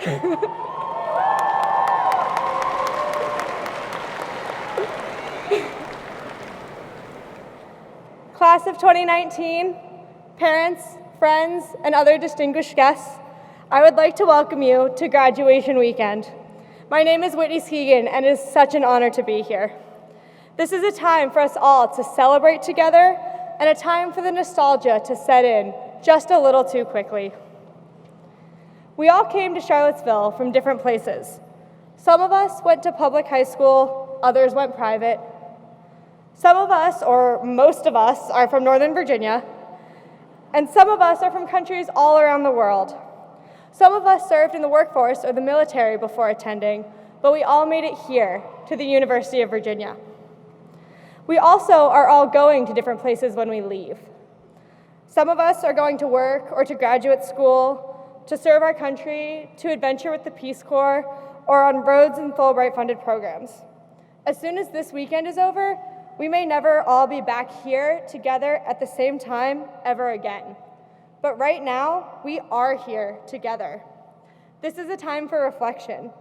Class of 2019, parents, friends, and other distinguished guests, I would like to welcome you to graduation weekend. My name is Whitney Skegan, and it is such an honor to be here. This is a time for us all to celebrate together and a time for the nostalgia to set in just a little too quickly. We all came to Charlottesville from different places. Some of us went to public high school, others went private. Some of us, or most of us, are from Northern Virginia, and some of us are from countries all around the world. Some of us served in the workforce or the military before attending, but we all made it here to the University of Virginia. We also are all going to different places when we leave. Some of us are going to work or to graduate school, to serve our country, to adventure with the Peace Corps, or on Rhodes and Fulbright-funded programs. As soon as this weekend is over, we may never all be back here together at the same time ever again. But right now, we are here together. This is a time for reflection,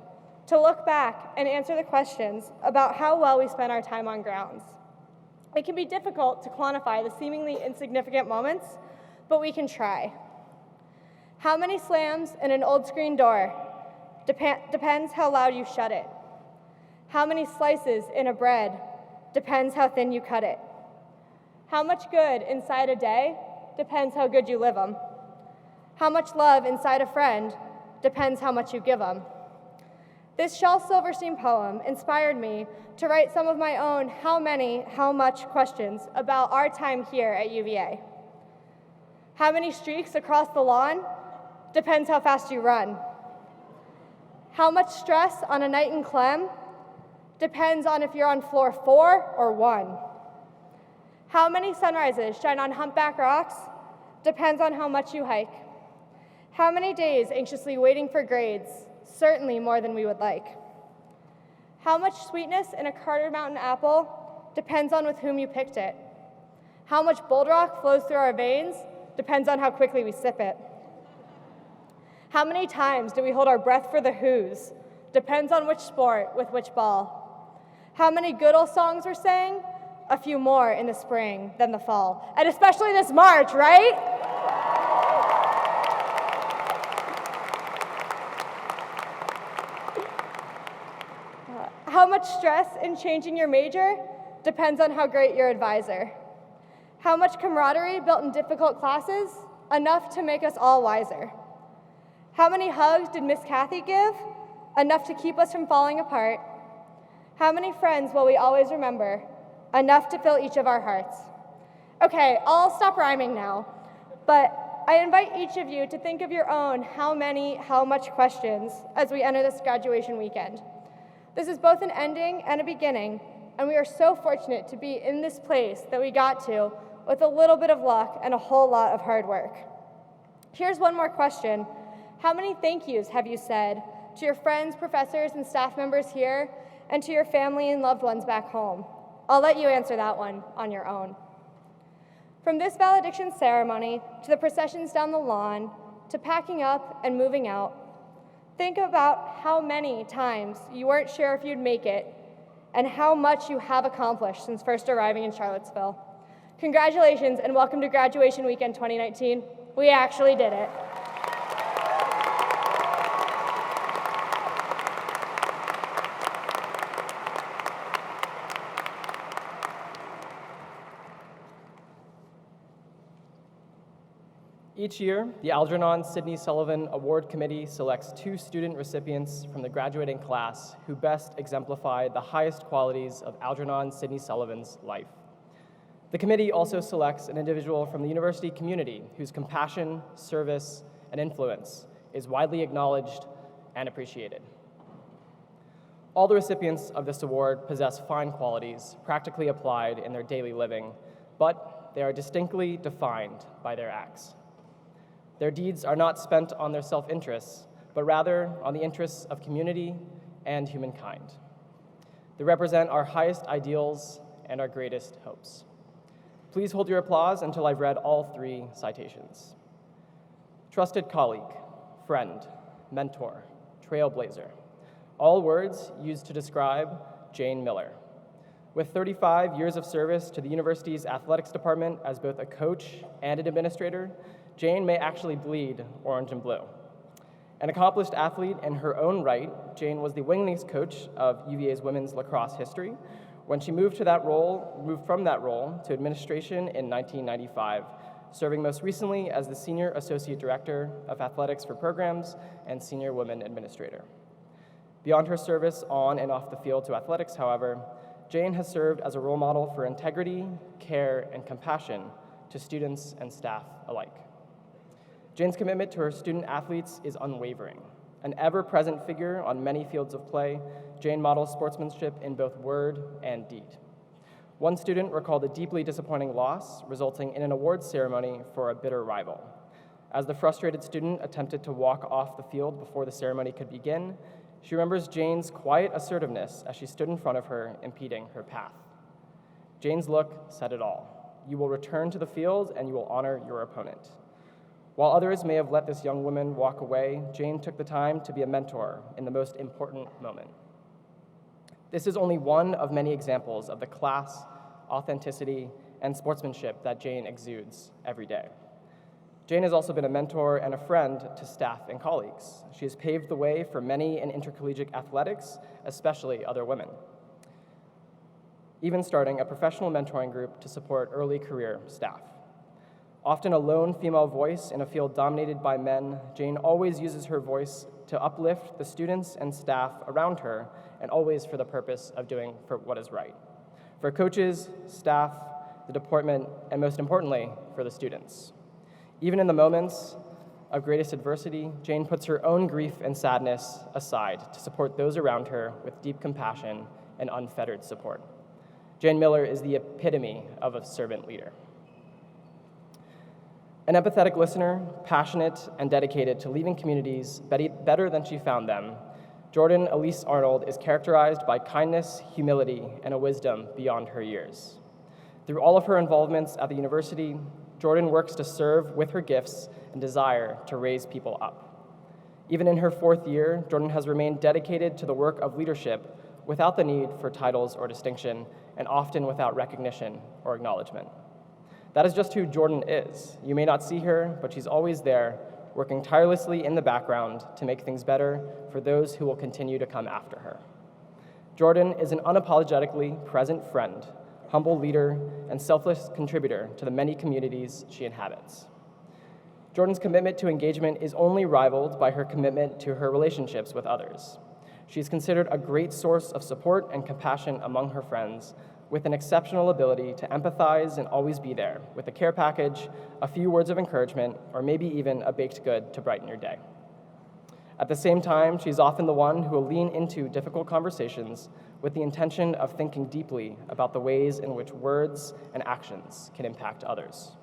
to look back and answer the questions about how well we spent our time on grounds. It can be difficult to quantify the seemingly insignificant moments, but we can try. How many slams in an old screen door? Depends how loud you shut it. How many slices in a bread? Depends how thin you cut it. How much good inside a day? Depends how good you live them. How much love inside a friend? Depends how much you give them. This Shel Silverstein poem inspired me to write some of my own how many, how much questions about our time here at UVA. How many streaks across the lawn? Depends how fast you run. How much stress on a night in Clem? Depends on if you're on floor 4 or 1. How many sunrises shine on humpback rocks? Depends on how much you hike. How many days anxiously waiting for grades? Certainly more than we would like. How much sweetness in a Carter Mountain apple? Depends on with whom you picked it. How much Bold Rock flows through our veins? Depends on how quickly we sip it. How many times do we hold our breath for the Who's? Depends on which sport with which ball. How many good old songs we're sang? A few more in the spring than the fall. And especially this March, right? How much stress in changing your major? Depends on how great your advisor. How much camaraderie built in difficult classes? Enough to make us all wiser. How many hugs did Miss Kathy give? Enough to keep us from falling apart. How many friends will we always remember? Enough to fill each of our hearts. Okay, I'll stop rhyming now, but I invite each of you to think of your own how many, how much questions as we enter this graduation weekend. This is both an ending and a beginning, and we are so fortunate to be in this place that we got to with a little bit of luck and a whole lot of hard work. Here's one more question. How many thank yous have you said to your friends, professors, and staff members here, and to your family and loved ones back home? I'll let you answer that one on your own. From this valediction ceremony to the processions down the lawn, to packing up and moving out, think about how many times you weren't sure if you'd make it and how much you have accomplished since first arriving in Charlottesville. Congratulations and welcome to Graduation Weekend 2019. We actually did it. Each year, the Algernon Sidney Sullivan Award Committee selects 2 student recipients from the graduating class who best exemplified the highest qualities of Algernon Sidney Sullivan's life. The committee also selects an individual from the university community whose compassion, service, and influence is widely acknowledged and appreciated. All the recipients of this award possess fine qualities practically applied in their daily living, but they are distinctly defined by their acts. Their deeds are not spent on their self-interests, but rather on the interests of community and humankind. They represent our highest ideals and our greatest hopes. Please hold your applause until I've read all 3 citations. Trusted colleague, friend, mentor, trailblazer, all words used to describe Jane Miller. With 35 years of service to the university's athletics department as both a coach and an administrator, Jane may actually bleed orange and blue. An accomplished athlete in her own right, Jane was the winningest coach of UVA's women's lacrosse history when she moved from that role to administration in 1995, serving most recently as the Senior Associate Director of Athletics for Programs and Senior Women Administrator. Beyond her service on and off the field to athletics, however, Jane has served as a role model for integrity, care, and compassion to students and staff alike. Jane's commitment to her student athletes is unwavering. An ever-present figure on many fields of play, Jane models sportsmanship in both word and deed. One student recalled a deeply disappointing loss, resulting in an awards ceremony for a bitter rival. As the frustrated student attempted to walk off the field before the ceremony could begin, she remembers Jane's quiet assertiveness as she stood in front of her, impeding her path. Jane's look said it all. You will return to the field and you will honor your opponent. While others may have let this young woman walk away, Jane took the time to be a mentor in the most important moment. This is only one of many examples of the class, authenticity, and sportsmanship that Jane exudes every day. Jane has also been a mentor and a friend to staff and colleagues. She has paved the way for many in intercollegiate athletics, especially other women, even starting a professional mentoring group to support early career staff. Often a lone female voice in a field dominated by men, Jane always uses her voice to uplift the students and staff around her, and always for the purpose of doing for what is right. For coaches, staff, the department, and most importantly, for the students. Even in the moments of greatest adversity, Jane puts her own grief and sadness aside to support those around her with deep compassion and unfettered support. Jane Miller is the epitome of a servant leader. An empathetic listener, passionate and dedicated to leaving communities better than she found them, Jordan Elise Arnold is characterized by kindness, humility, and a wisdom beyond her years. Through all of her involvements at the university, Jordan works to serve with her gifts and desire to raise people up. Even in her 4th year, Jordan has remained dedicated to the work of leadership without the need for titles or distinction, and often without recognition or acknowledgement. That is just who Jordan is. You may not see her, but she's always there, working tirelessly in the background to make things better for those who will continue to come after her. Jordan is an unapologetically present friend, humble leader, and selfless contributor to the many communities she inhabits. Jordan's commitment to engagement is only rivaled by her commitment to her relationships with others. She is considered a great source of support and compassion among her friends, with an exceptional ability to empathize and always be there, with a care package, a few words of encouragement, or maybe even a baked good to brighten your day. At the same time, she's often the one who will lean into difficult conversations with the intention of thinking deeply about the ways in which words and actions can impact others.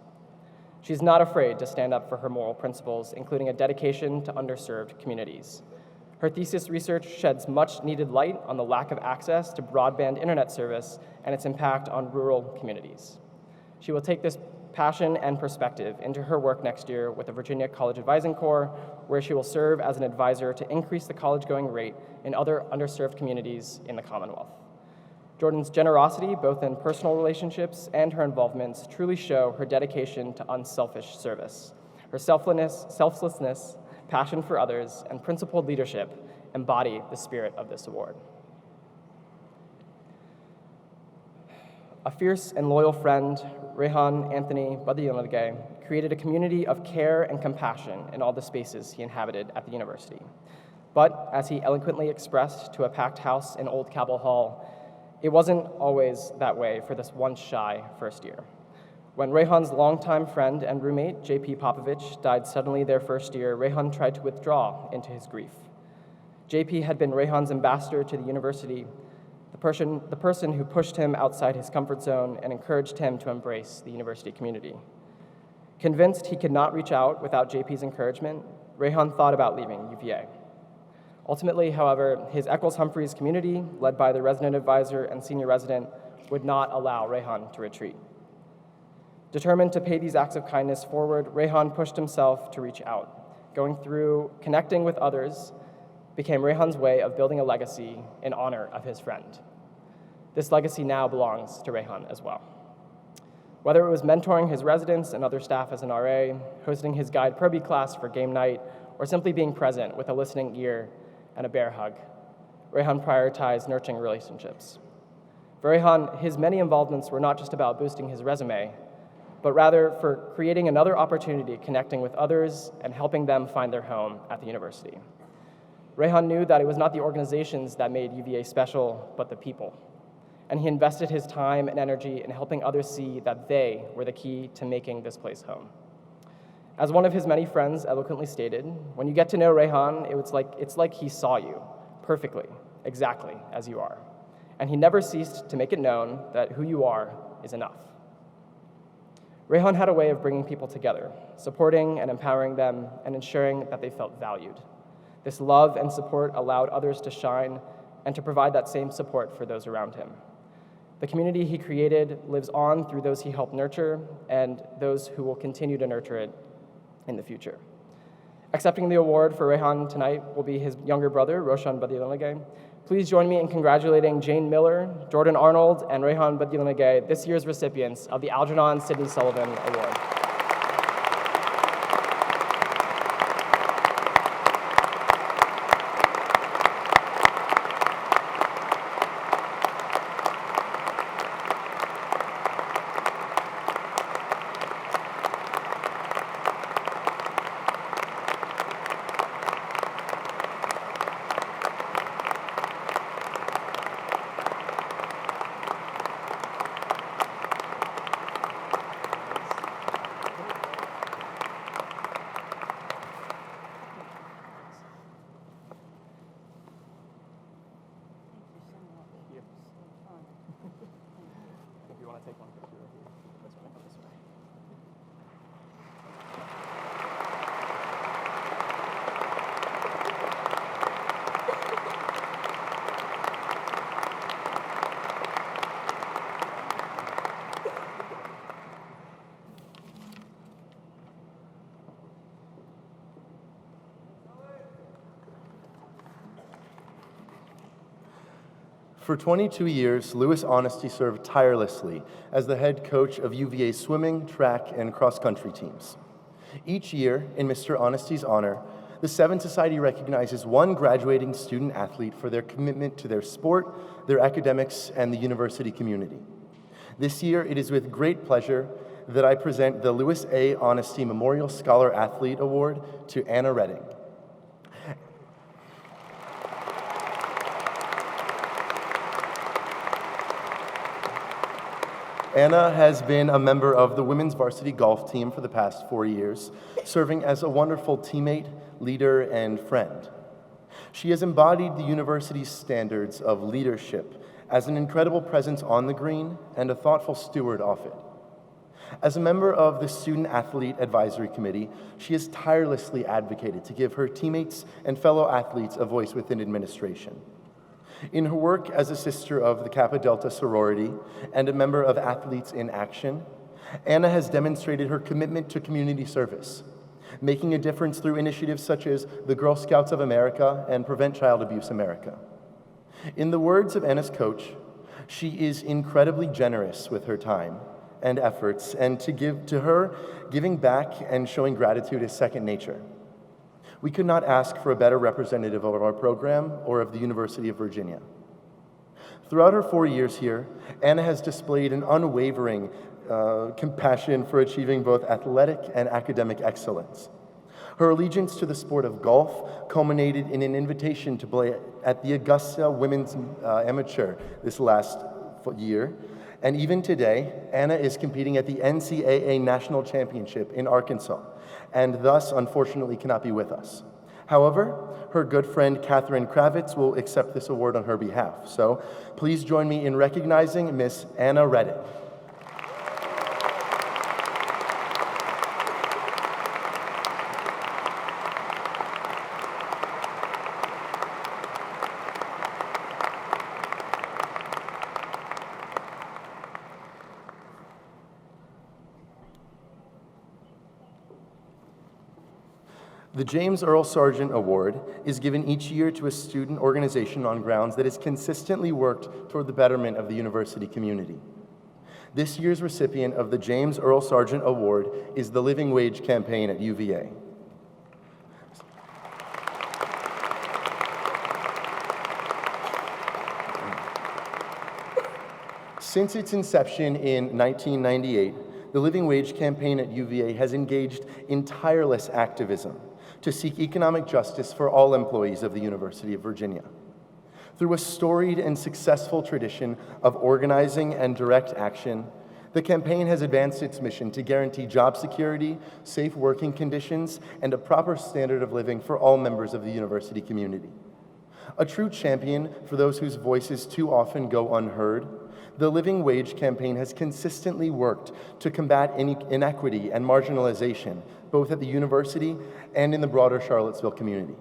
She's not afraid to stand up for her moral principles, including a dedication to underserved communities. Her thesis research sheds much-needed light on the lack of access to broadband internet service and its impact on rural communities. She will take this passion and perspective into her work next year with the Virginia College Advising Corps, where she will serve as an advisor to increase the college-going rate in other underserved communities in the Commonwealth. Jordan's generosity, both in personal relationships and her involvements, truly show her dedication to unselfish service. Her selflessness, passion for others, and principled leadership embody the spirit of this award. A fierce and loyal friend, Rehan Anthony Badiyonagay, created a community of care and compassion in all the spaces he inhabited at the university. But, as he eloquently expressed to a packed house in Old Cabell Hall, it wasn't always that way for this once shy first year. When Rehan's longtime friend and roommate, J.P. Popovich, died suddenly their first year, Rehan tried to withdraw into his grief. J.P. had been Rehan's ambassador to the university, the person who pushed him outside his comfort zone and encouraged him to embrace the university community. Convinced he could not reach out without JP's encouragement, Rehan thought about leaving UVA. Ultimately, however, his Eccles-Humphreys community, led by the resident advisor and senior resident, would not allow Rehan to retreat. Determined to pay these acts of kindness forward, Rehan pushed himself to reach out, going through connecting with others became Rayhan's way of building a legacy in honor of his friend. This legacy now belongs to Rayhan as well. Whether it was mentoring his residents and other staff as an RA, hosting his guide Proby class for game night, or simply being present with a listening ear and a bear hug, Rayhan prioritized nurturing relationships. For Rayhan, his many involvements were not just about boosting his resume, but rather for creating another opportunity connecting with others and helping them find their home at the university. Rayhan knew that it was not the organizations that made UVA special, but the people. And he invested his time and energy in helping others see that they were the key to making this place home. As one of his many friends eloquently stated, when you get to know Rayhan, it's like he saw you perfectly, exactly as you are. And he never ceased to make it known that who you are is enough. Rayhan had a way of bringing people together, supporting and empowering them, and ensuring that they felt valued. This love and support allowed others to shine and to provide that same support for those around him. The community he created lives on through those he helped nurture and those who will continue to nurture it in the future. Accepting the award for Rayhan tonight will be his younger brother, Roshan Badilanagay. Please join me in congratulating Jane Miller, Jordan Arnold, and Rayhan Badilanagay, this year's recipients of the Algernon Sidney Sullivan Award. If you want to take one picture of you, this one, go this way. For 22 years, Lewis Honesty served tirelessly as the head coach of UVA's swimming, track, and cross-country teams. Each year, in Mr. Honesty's honor, the Seven Society recognizes one graduating student athlete for their commitment to their sport, their academics, and the university community. This year, it is with great pleasure that I present the Lewis A. Honesty Memorial Scholar Athlete Award to Anna Redding. Anna has been a member of the women's varsity golf team for the past 4 years, serving as a wonderful teammate, leader, and friend. She has embodied the university's standards of leadership as an incredible presence on the green and a thoughtful steward off it. As a member of the Student Athlete Advisory Committee, she has tirelessly advocated to give her teammates and fellow athletes a voice within administration. In her work as a sister of the Kappa Delta sorority and a member of Athletes in Action, Anna has demonstrated her commitment to community service, making a difference through initiatives such as the Girl Scouts of America and Prevent Child Abuse America. In the words of Anna's coach, she is incredibly generous with her time and efforts, and to her, giving back and showing gratitude is second nature. We could not ask for a better representative of our program or of the University of Virginia. Throughout her 4 years here, Anna has displayed an unwavering compassion for achieving both athletic and academic excellence. Her allegiance to the sport of golf culminated in an invitation to play at the Augusta Women's Amateur this last year. And even today, Anna is competing at the NCAA National Championship in Arkansas, and thus, unfortunately, cannot be with us. However, her good friend Catherine Kravitz will accept this award on her behalf. So please join me in recognizing Miss Anna Redding. The James Earl Sargent Award is given each year to a student organization on grounds that has consistently worked toward the betterment of the university community. This year's recipient of the James Earl Sargent Award is the Living Wage Campaign at UVA. Since its inception in 1998, the Living Wage Campaign at UVA has engaged in tireless activism to seek economic justice for all employees of the University of Virginia. Through a storied and successful tradition of organizing and direct action, the campaign has advanced its mission to guarantee job security, safe working conditions, and a proper standard of living for all members of the university community. A true champion for those whose voices too often go unheard, the Living Wage Campaign has consistently worked to combat inequity and marginalization, both at the university and in the broader Charlottesville community.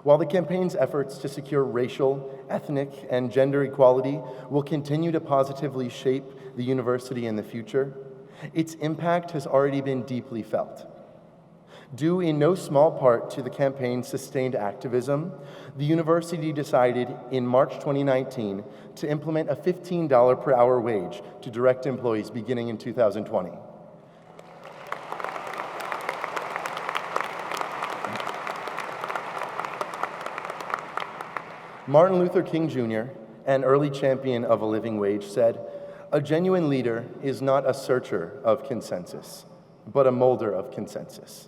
While the campaign's efforts to secure racial, ethnic, and gender equality will continue to positively shape the university in the future, its impact has already been deeply felt. Due in no small part to the campaign's sustained activism, the university decided in March 2019 to implement a $15 per hour wage to direct employees beginning in 2020. Martin Luther King Jr., an early champion of a living wage, said, "A genuine leader is not a searcher of consensus, but a molder of consensus."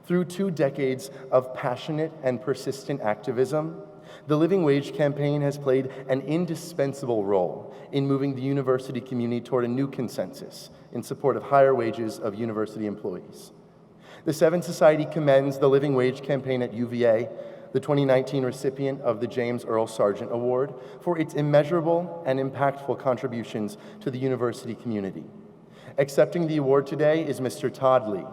Through 2 decades of passionate and persistent activism, the Living Wage Campaign has played an indispensable role in moving the university community toward a new consensus in support of higher wages of university employees. The Seven Society commends the Living Wage Campaign at UVA, the 2019 recipient of the James Earl Sargent Award, for its immeasurable and impactful contributions to the university community. Accepting the award today is Mr. Todd Lee.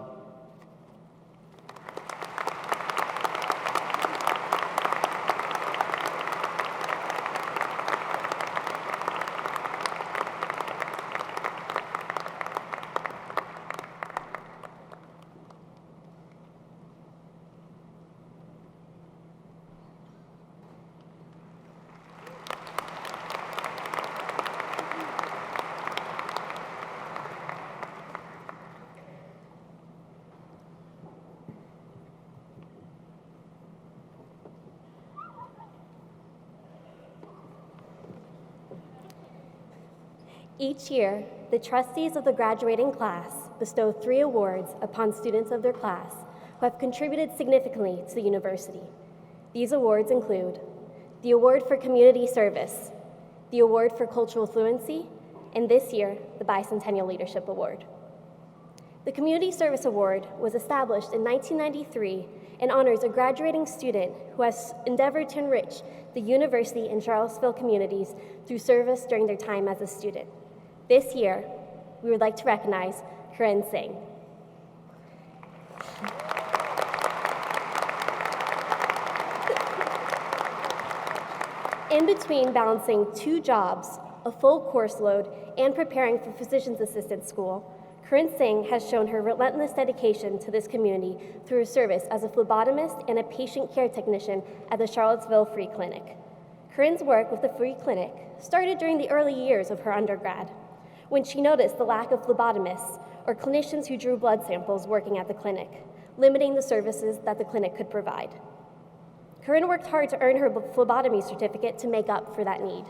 Each year, the trustees of the graduating class bestow 3 awards upon students of their class who have contributed significantly to the university. These awards include the Award for Community Service, the Award for Cultural Fluency, and this year, the Bicentennial Leadership Award. The Community Service Award was established in 1993 and honors a graduating student who has endeavored to enrich the university and Charlottesville communities through service during their time as a student. This year, we would like to recognize Corinne Singh. In between balancing 2 jobs, a full course load, and preparing for physician's assistant school, Corinne Singh has shown her relentless dedication to this community through her service as a phlebotomist and a patient care technician at the Charlottesville Free Clinic. Corinne's work with the Free Clinic started during the early years of her undergrad, when she noticed the lack of phlebotomists or clinicians who drew blood samples working at the clinic, limiting the services that the clinic could provide. Corinne worked hard to earn her phlebotomy certificate to make up for that need.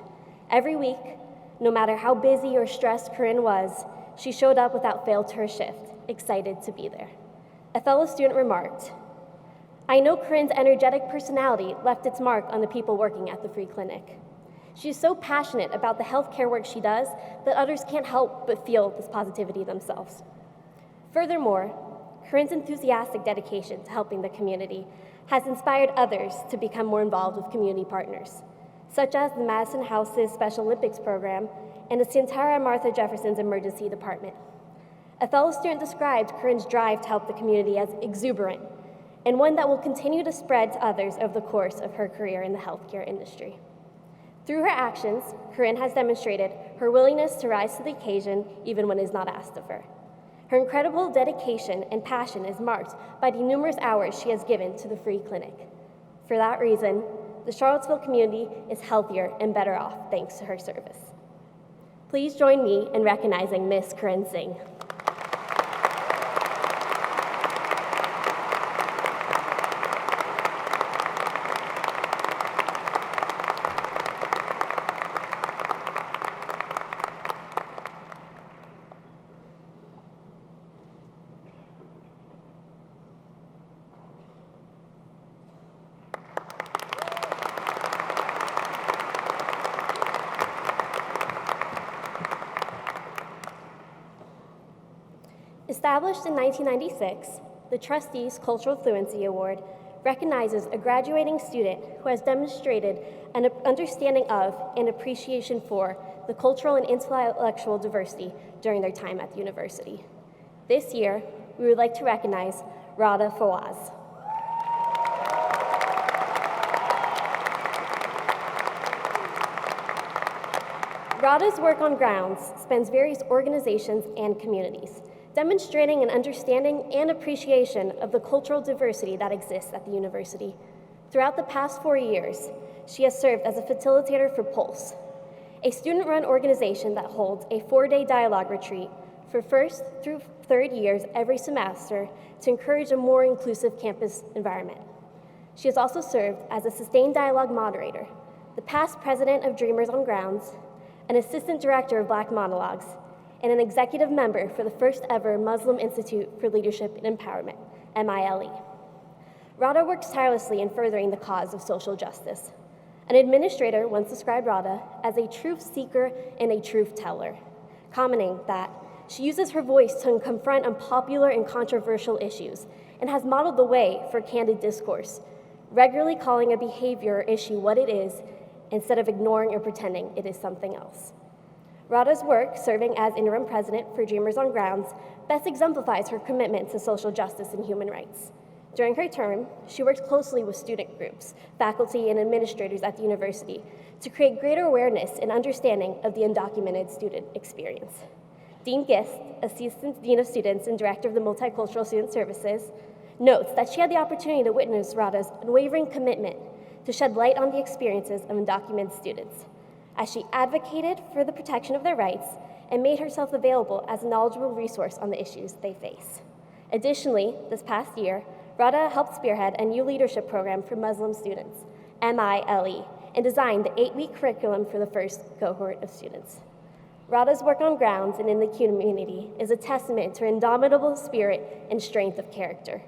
Every week, no matter how busy or stressed Corinne was, she showed up without fail to her shift, excited to be there. A fellow student remarked, "I know Corinne's energetic personality left its mark on the people working at the Free Clinic. She is so passionate about the healthcare work she does that others can't help but feel this positivity themselves." Furthermore, Corinne's enthusiastic dedication to helping the community has inspired others to become more involved with community partners, such as the Madison House's Special Olympics program and the Santara Martha Jefferson's Emergency Department. A fellow student described Corinne's drive to help the community as exuberant and one that will continue to spread to others over the course of her career in the healthcare industry. Through her actions, Corinne has demonstrated her willingness to rise to the occasion even when it is not asked of her. Her incredible dedication and passion is marked by the numerous hours she has given to the free clinic. For that reason, the Charlottesville community is healthier and better off thanks to her service. Please join me in recognizing Ms. Corinne Singh. Established in 1996, the Trustees Cultural Fluency Award recognizes a graduating student who has demonstrated an understanding of and appreciation for the cultural and intellectual diversity during their time at the university. This year, we would like to recognize Radha Fawaz. Radha's work on grounds spans various organizations and communities, demonstrating an understanding and appreciation of the cultural diversity that exists at the university. Throughout the past 4 years, she has served as a facilitator for Pulse, a student-run organization that holds a 4-day dialogue retreat for first through third years every semester to encourage a more inclusive campus environment. She has also served as a sustained dialogue moderator, the past president of Dreamers on Grounds, an assistant director of Black Monologues, and an executive member for the first ever Muslim Institute for Leadership and Empowerment, MILE. Radha works tirelessly in furthering the cause of social justice. An administrator once described Radha as a truth seeker and a truth teller, commenting that she uses her voice to confront unpopular and controversial issues and has modeled the way for candid discourse, regularly calling a behavior or issue what it is instead of ignoring or pretending it is something else. Radha's work, serving as interim president for Dreamers on Grounds, best exemplifies her commitment to social justice and human rights. During her term, she worked closely with student groups, faculty, and administrators at the university to create greater awareness and understanding of the undocumented student experience. Dean Gist, Assistant Dean of Students and Director of the Multicultural Student Services, notes that she had the opportunity to witness Radha's unwavering commitment to shed light on the experiences of undocumented students, as she advocated for the protection of their rights and made herself available as a knowledgeable resource on the issues they face. Additionally, this past year, Radha helped spearhead a new leadership program for Muslim students, MILE, and designed the 8-week curriculum for the first cohort of students. Radha's work on grounds and in the community is a testament to her indomitable spirit and strength of character.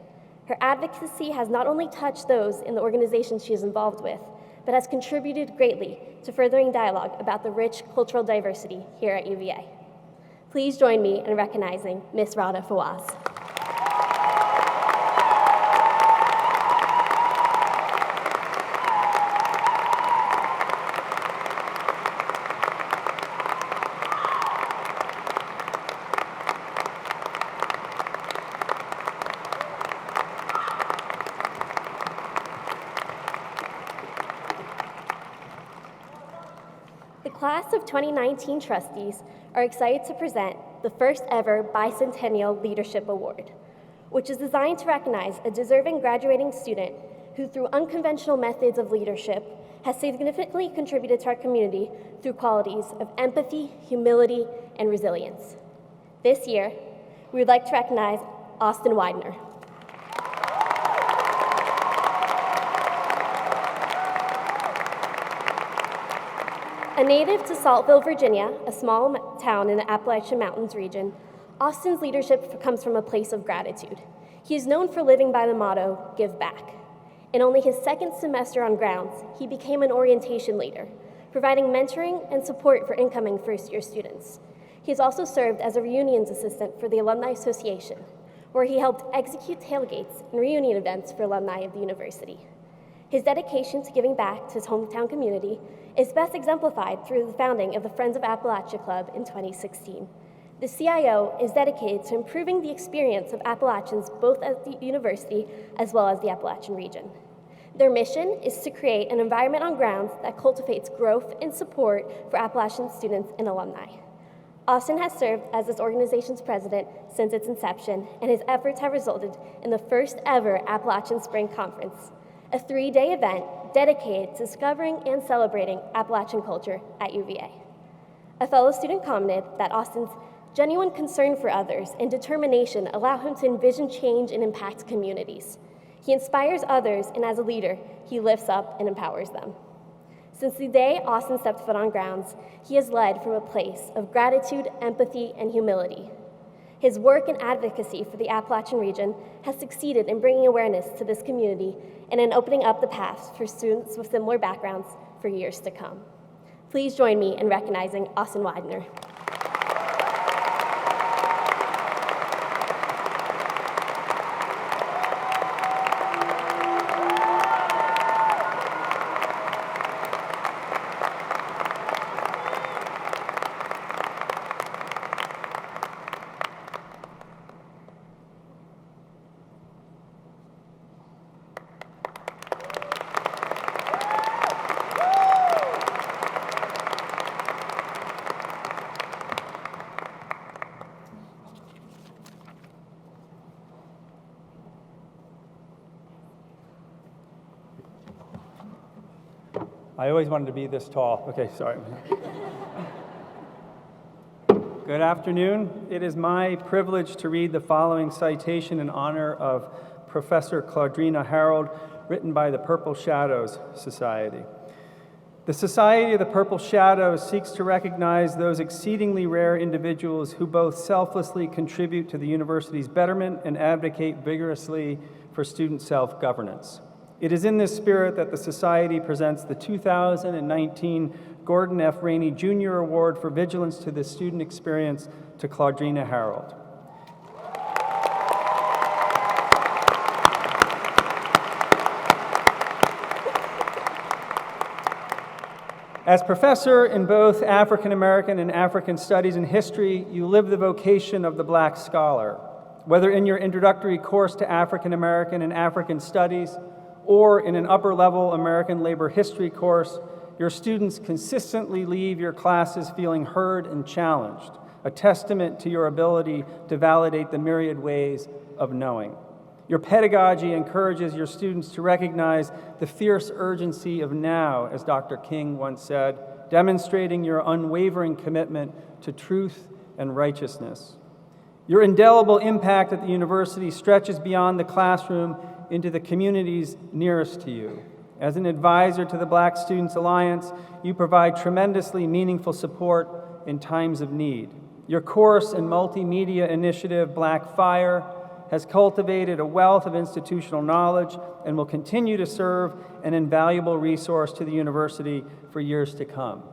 Her advocacy has not only touched those in the organizations she is involved with, but has contributed greatly to furthering dialogue about the rich cultural diversity here at UVA. Please join me in recognizing Ms. Radha Fawaz. The class of 2019 trustees are excited to present the first ever Bicentennial Leadership Award, which is designed to recognize a deserving graduating student who, through unconventional methods of leadership, has significantly contributed to our community through qualities of empathy, humility, and resilience. This year, we would like to recognize Austin Widener. A native to Saltville, Virginia, a small town in the Appalachian Mountains region, Austin's leadership comes from a place of gratitude. He is known for living by the motto, "Give back." In only his second semester on grounds, he became an orientation leader, providing mentoring and support for incoming first-year students. He has also served as a reunions assistant for the Alumni Association, where he helped execute tailgates and reunion events for alumni of the university. His dedication to giving back to his hometown community is best exemplified through the founding of the Friends of Appalachia Club in 2016. The CIO is dedicated to improving the experience of Appalachians both at the university as well as the Appalachian region. Their mission is to create an environment on grounds that cultivates growth and support for Appalachian students and alumni. Austin has served as this organization's president since its inception, and his efforts have resulted in the first ever Appalachian Spring Conference, a 3-day event dedicated to discovering and celebrating Appalachian culture at UVA. A fellow student commented that Austin's genuine concern for others and determination allow him to envision change and impact communities. He inspires others, and as a leader, he lifts up and empowers them. Since the day Austin stepped foot on grounds, he has led from a place of gratitude, empathy, and humility. His work and advocacy for the Appalachian region has succeeded in bringing awareness to this community and in opening up the paths for students with similar backgrounds for years to come. Please join me in recognizing Austin Widener. I always wanted to be this tall. Okay, sorry. Good afternoon. It is my privilege to read the following citation in honor of Professor Claudrina Harold, written by the Purple Shadows Society. The Society of the Purple Shadows seeks to recognize those exceedingly rare individuals who both selflessly contribute to the university's betterment and advocate vigorously for student self-governance. It is in this spirit that the Society presents the 2019 Gordon F. Rainey Jr. Award for Vigilance to the Student Experience to Claudrina Harold. As professor in both African American and African Studies and History, you live the vocation of the Black scholar. Whether in your introductory course to African American and African Studies, or in an upper-level American labor history course, your students consistently leave your classes feeling heard and challenged, a testament to your ability to validate the myriad ways of knowing. Your pedagogy encourages your students to recognize the fierce urgency of now, as Dr. King once said, demonstrating your unwavering commitment to truth and righteousness. Your indelible impact at the university stretches beyond the classroom into the communities nearest to you. As an advisor to the Black Students Alliance, you provide tremendously meaningful support in times of need. Your course and multimedia initiative, Black Fire, has cultivated a wealth of institutional knowledge and will continue to serve an invaluable resource to the university for years to come.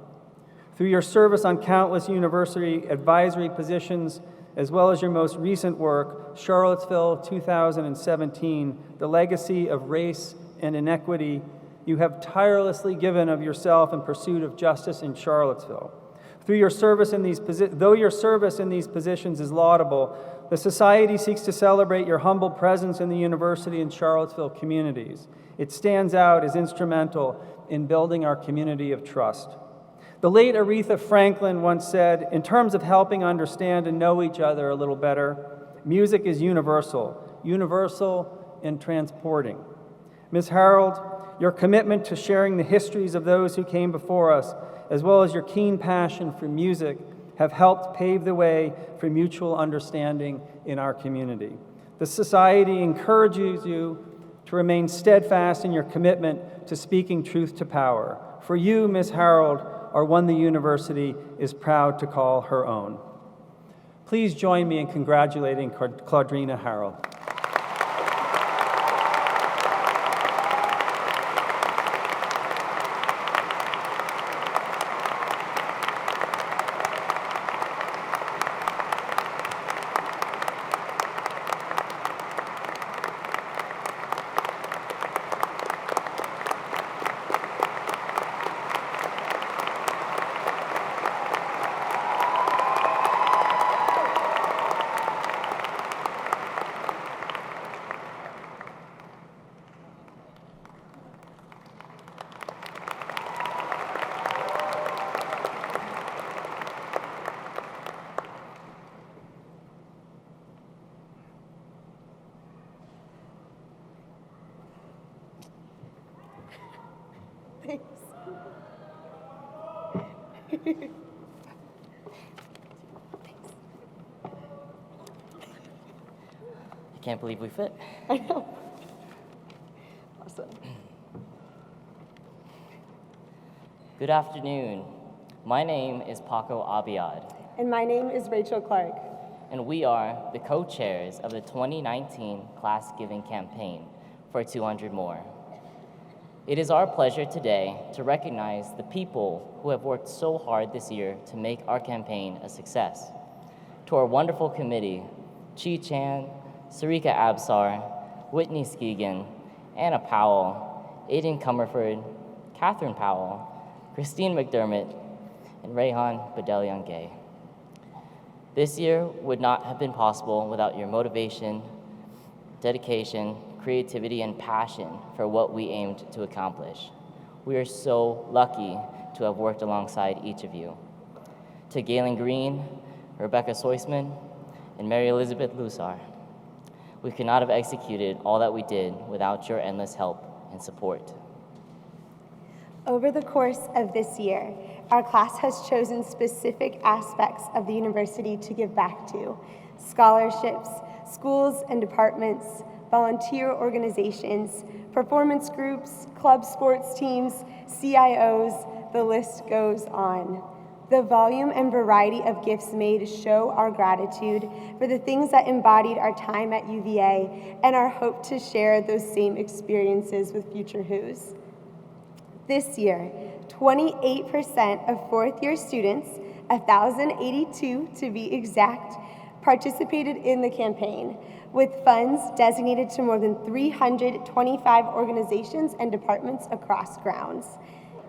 Through your service on countless university advisory positions, as well as your most recent work, Charlottesville 2017, The Legacy of Race and Inequity, you have tirelessly given of yourself in pursuit of justice in Charlottesville. Though your service in these positions is laudable, the Society seeks to celebrate your humble presence in the university and Charlottesville communities. It stands out as instrumental in building our community of trust. The late Aretha Franklin once said, in terms of helping understand and know each other a little better, music is universal and transporting. Ms. Harold, your commitment to sharing the histories of those who came before us, as well as your keen passion for music, have helped pave the way for mutual understanding in our community. The Society encourages you to remain steadfast in your commitment to speaking truth to power. For you, Ms. Harold, are one the university is proud to call her own. Please join me in congratulating Claudrina Harold. Thanks. I can't believe we fit. I know. Awesome. Good afternoon. My name is Paco Abiad, And my name is Rachel Clark. and we are the co-chairs of the 2019 Class Giving Campaign for 200 More. It is our pleasure today to recognize the people who have worked so hard this year to make our campaign a success. To our wonderful committee, Chi Chan, Sarika Absar, Whitney Skegan, Anna Powell, Aiden Comerford, Catherine Powell, Christine McDermott, and Rehan Badelian-Gay. This year would not have been possible without your motivation, dedication, creativity, and passion for what we aimed to accomplish. We are so lucky to have worked alongside each of you. To Galen Green, Rebecca Soisman, and Mary Elizabeth Lusar, we could not have executed all that we did without your endless help and support. Over the course of this year, our class has chosen specific aspects of the university to give back to: scholarships, schools and departments, volunteer organizations, performance groups, club sports teams, CIOs, the list goes on. The volume and variety of gifts made show our gratitude for the things that embodied our time at UVA and our hope to share those same experiences with future Who's. This year, 28% of fourth-year students, 1,082 to be exact, participated in the campaign, with funds designated to more than 325 organizations and departments across grounds.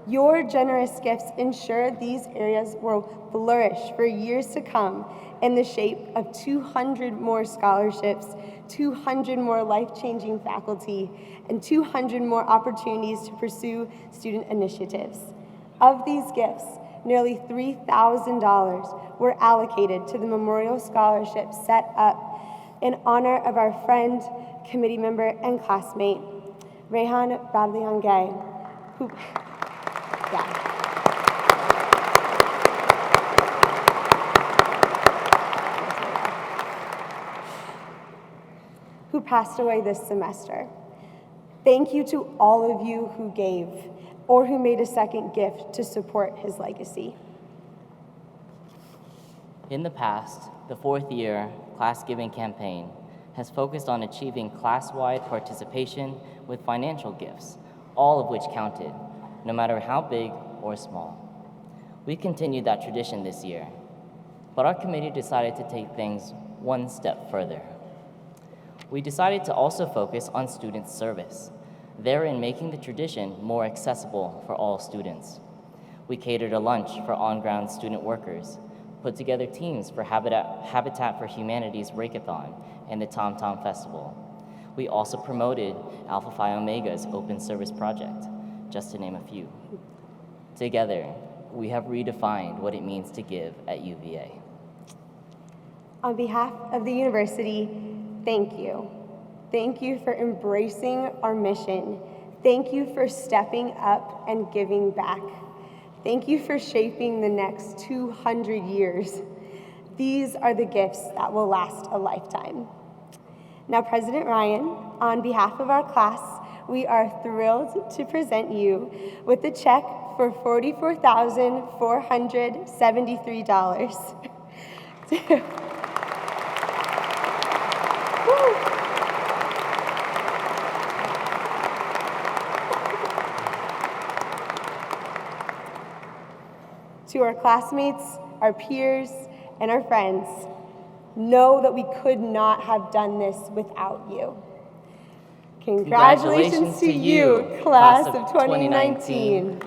Your generous gifts ensure these areas will flourish for years to come in the shape of 200 more scholarships, 200 more life-changing faculty, and 200 more opportunities to pursue student initiatives. Of these gifts, nearly $3,000 were allocated to the memorial scholarship set up in honor of our friend, committee member, and classmate, Rehan Badelian-Gay, who passed away this semester. Thank you to all of you who gave or who made a second gift to support his legacy. In the past, the fourth-year Class Giving Campaign has focused on achieving class-wide participation with financial gifts, all of which counted, no matter how big or small. We continued that tradition this year, but our committee decided to take things one step further. We decided to also focus on student service, therein making the tradition more accessible for all students. We catered a lunch for on-ground student workers, put together teams for Habitat for Humanity's Rake-a-thon and the Tom Tom Festival. We also promoted Alpha Phi Omega's Open Service Project, just to name a few. Together, we have redefined what it means to give at UVA. On behalf of the university, thank you. Thank you for embracing our mission. Thank you for stepping up and giving back. Thank you for shaping the next 200 years. These are the gifts that will last a lifetime. Now, President Ryan, on behalf of our class, we are thrilled to present you with a check for $44,473. To our classmates, our peers, and our friends, know that we could not have done this without you. Congratulations to you, class of 2019.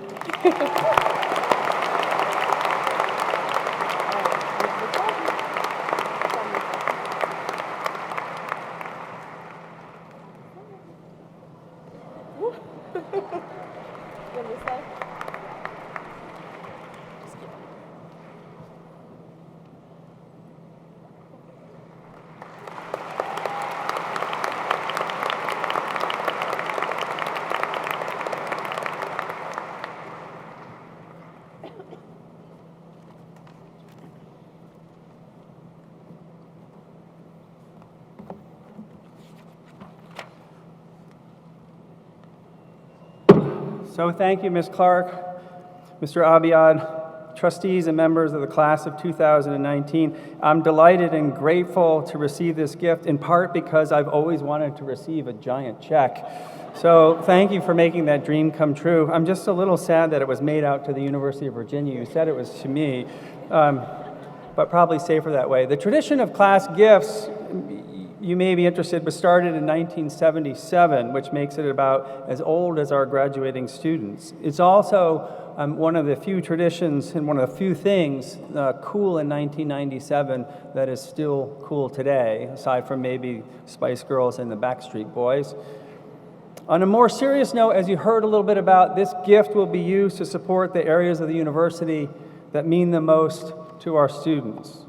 So thank you, Ms. Clark, Mr. Abiad, trustees and members of the class of 2019. I'm delighted and grateful to receive this gift, in part because I've always wanted to receive a giant check. So thank you for making that dream come true. I'm just a little sad that it was made out to the University of Virginia. You said it was to me, but probably safer that way. The tradition of class gifts, you may be interested, was started in 1977, which makes it about as old as our graduating students. It's also one of the few traditions and one of the few things cool in 1997 that is still cool today, aside from maybe Spice Girls and the Backstreet Boys. On a more serious note, as you heard a little bit about, this gift will be used to support the areas of the university that mean the most to our students,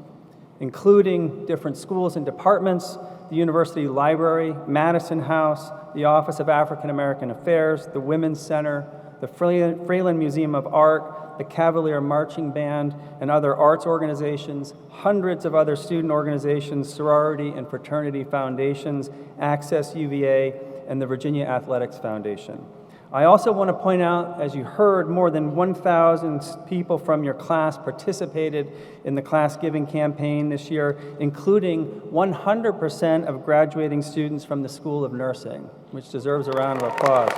including different schools and departments, the University Library, Madison House, the Office of African American Affairs, the Women's Center, the Freeland Museum of Art, the Cavalier Marching Band, and other arts organizations, hundreds of other student organizations, sorority and fraternity foundations, Access UVA, and the Virginia Athletics Foundation. I also want to point out, as you heard, more than 1,000 people from your class participated in the class giving campaign this year, including 100% of graduating students from the School of Nursing, which deserves a round of applause.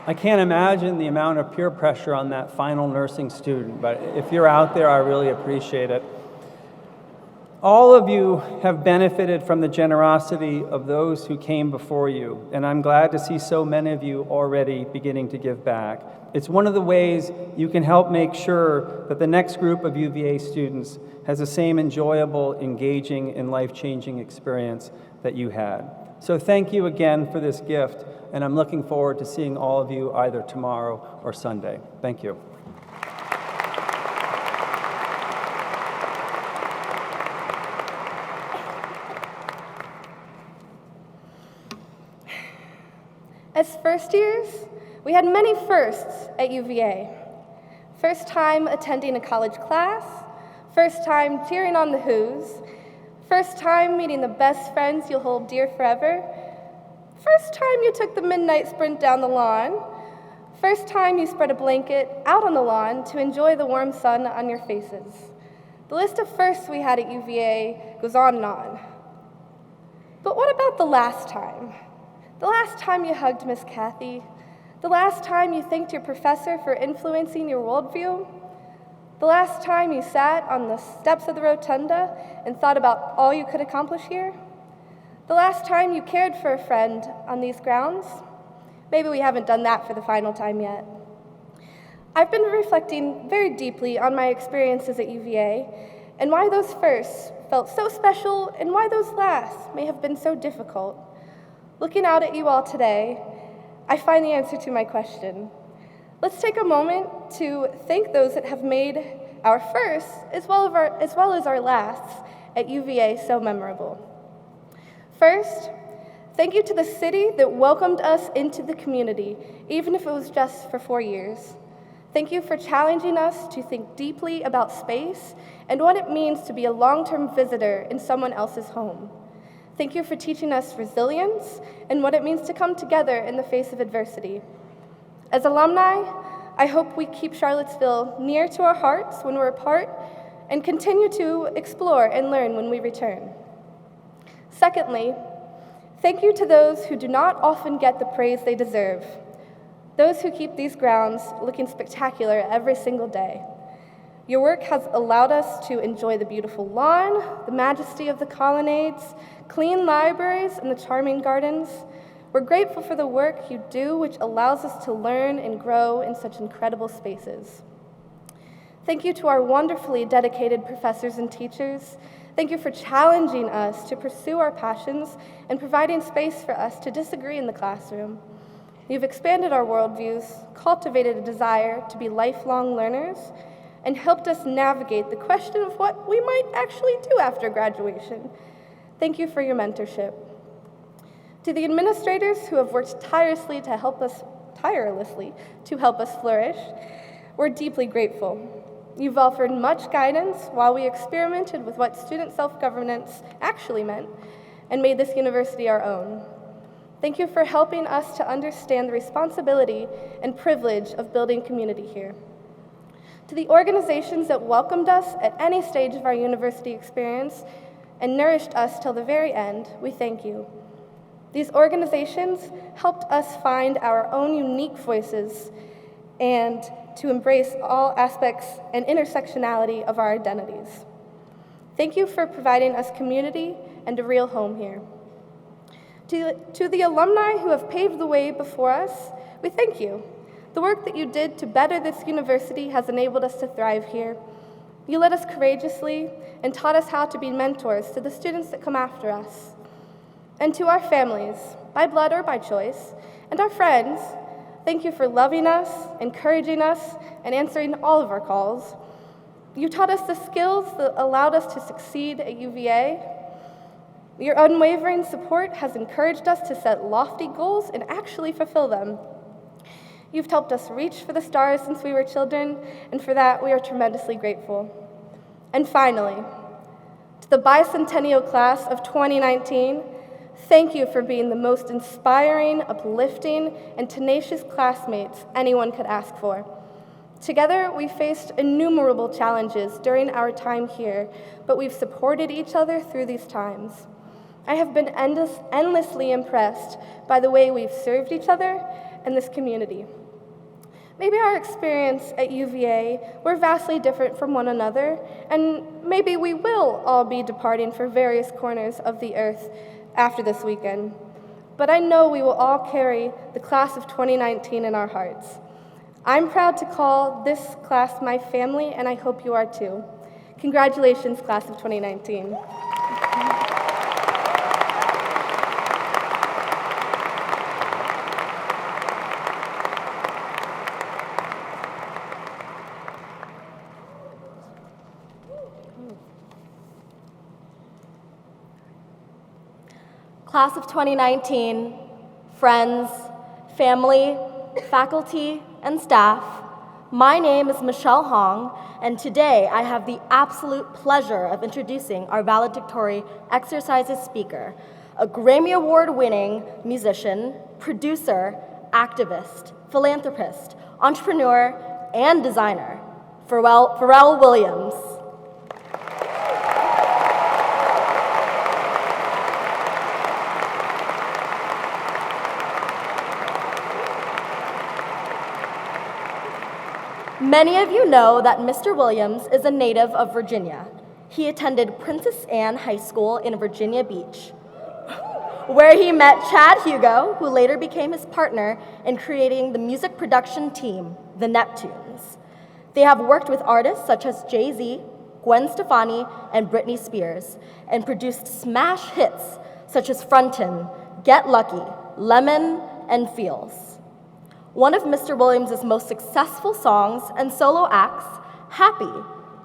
I can't imagine the amount of peer pressure on that final nursing student, but if you're out there, I really appreciate it. All of you have benefited from the generosity of those who came before you, and I'm glad to see so many of you already beginning to give back. It's one of the ways you can help make sure that the next group of UVA students has the same enjoyable, engaging, and life-changing experience that you had. So thank you again for this gift, and I'm looking forward to seeing all of you either tomorrow or Sunday. Thank you. As first years, we had many firsts at UVA. First time attending a college class, first time cheering on the Who's, first time meeting the best friends you'll hold dear forever, first time you took the midnight sprint down the lawn, first time you spread a blanket out on the lawn to enjoy the warm sun on your faces. The list of firsts we had at UVA goes on and on. But what about the last time? The last time you hugged Miss Kathy? The last time you thanked your professor for influencing your worldview? The last time you sat on the steps of the rotunda and thought about all you could accomplish here? The last time you cared for a friend on these grounds? Maybe we haven't done that for the final time yet. I've been reflecting very deeply on my experiences at UVA and why those firsts felt so special and why those lasts may have been so difficult. Looking out at you all today, I find the answer to my question. Let's take a moment to thank those that have made our firsts as well as our lasts at UVA so memorable. First, thank you to the city that welcomed us into the community, even if it was just for 4 years. Thank you for challenging us to think deeply about space and what it means to be a long-term visitor in someone else's home. Thank you for teaching us resilience and what it means to come together in the face of adversity. As alumni, I hope we keep Charlottesville near to our hearts when we're apart and continue to explore and learn when we return. Secondly, thank you to those who do not often get the praise they deserve, those who keep these grounds looking spectacular every single day. Your work has allowed us to enjoy the beautiful lawn, the majesty of the colonnades, clean libraries, and the charming gardens. We're grateful for the work you do, which allows us to learn and grow in such incredible spaces. Thank you to our wonderfully dedicated professors and teachers. Thank you for challenging us to pursue our passions and providing space for us to disagree in the classroom. You've expanded our worldviews, cultivated a desire to be lifelong learners, and helped us navigate the question of what we might actually do after graduation. Thank you for your mentorship. To the administrators who have worked tirelessly to help us flourish, we're deeply grateful. You've offered much guidance while we experimented with what student self-governance actually meant and made this university our own. Thank you for helping us to understand the responsibility and privilege of building community here. To the organizations that welcomed us at any stage of our university experience and nourished us till the very end, we thank you. These organizations helped us find our own unique voices and to embrace all aspects and intersectionality of our identities. Thank you for providing us community and a real home here. To the alumni who have paved the way before us, we thank you. The work that you did to better this university has enabled us to thrive here. You led us courageously and taught us how to be mentors to the students that come after us. And to our families, by blood or by choice, and our friends, thank you for loving us, encouraging us, and answering all of our calls. You taught us the skills that allowed us to succeed at UVA. Your unwavering support has encouraged us to set lofty goals and actually fulfill them. You've helped us reach for the stars since we were children, and for that we are tremendously grateful. And finally, to the bicentennial class of 2019, thank you for being the most inspiring, uplifting, and tenacious classmates anyone could ask for. Together, we faced innumerable challenges during our time here, but we've supported each other through these times. I have been endlessly impressed by the way we've served each other and this community. Maybe our experience at UVA were vastly different from one another, and maybe we will all be departing for various corners of the earth after this weekend. But I know we will all carry the class of 2019 in our hearts. I'm proud to call this class my family, and I hope you are too. Congratulations, class of 2019. Class of 2019, friends, family, faculty, and staff, my name is Michelle Hong, and today I have the absolute pleasure of introducing our valedictory exercises speaker, a Grammy Award-winning musician, producer, activist, philanthropist, entrepreneur, and designer, Pharrell Williams. Many of you know that Mr. Williams is a native of Virginia. He attended Princess Anne High School in Virginia Beach, where he met Chad Hugo, who later became his partner in creating the music production team, the Neptunes. They have worked with artists such as Jay-Z, Gwen Stefani, and Britney Spears, and produced smash hits such as Frontin', Get Lucky, Lemon, and Feels. One of Mr. Williams' most successful songs and solo acts, Happy,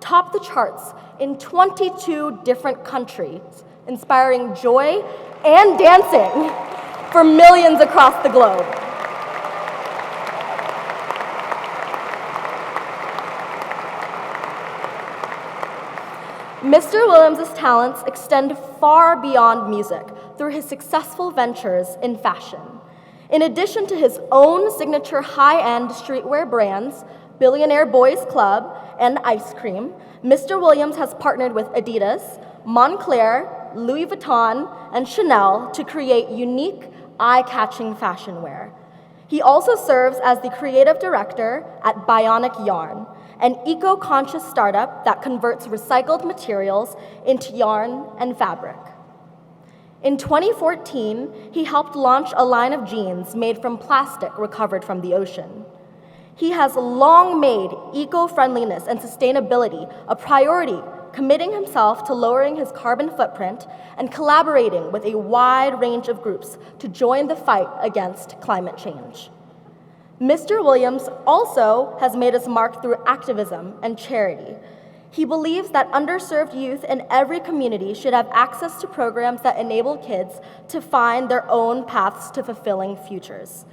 topped the charts in 22 different countries, inspiring joy and dancing for millions across the globe. Mr. Williams' talents extend far beyond music through his successful ventures in fashion. In addition to his own signature high-end streetwear brands, Billionaire Boys Club and Ice Cream, Mr. Williams has partnered with Adidas, Moncler, Louis Vuitton, and Chanel to create unique, eye-catching fashion wear. He also serves as the creative director at Bionic Yarn, an eco-conscious startup that converts recycled materials into yarn and fabric. In 2014, he helped launch a line of jeans made from plastic recovered from the ocean. He has long made eco-friendliness and sustainability a priority, committing himself to lowering his carbon footprint and collaborating with a wide range of groups to join the fight against climate change. Mr. Williams also has made his mark through activism and charity. He believes that underserved youth in every community should have access to programs that enable kids to find their own paths to fulfilling futures.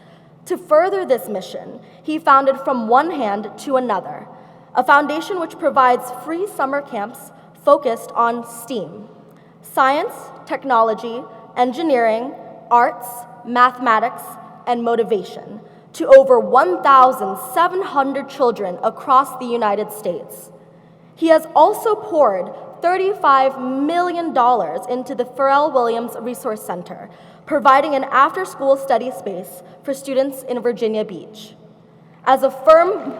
To further this mission, he founded From One Hand to Another, a foundation which provides free summer camps focused on STEAM, science, technology, engineering, arts, mathematics, and motivation, to over 1,700 children across the United States. He has also poured $35 million into the Pharrell Williams Resource Center, providing an after-school study space for students in Virginia Beach. As a firm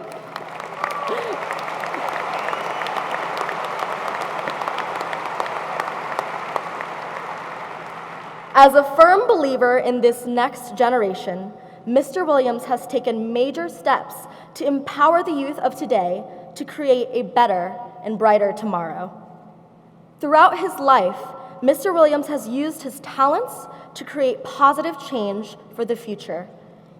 believer in this next generation, Mr. Williams has taken major steps to empower the youth of today to create a better and brighter tomorrow. Throughout his life, Mr. Williams has used his talents to create positive change for the future.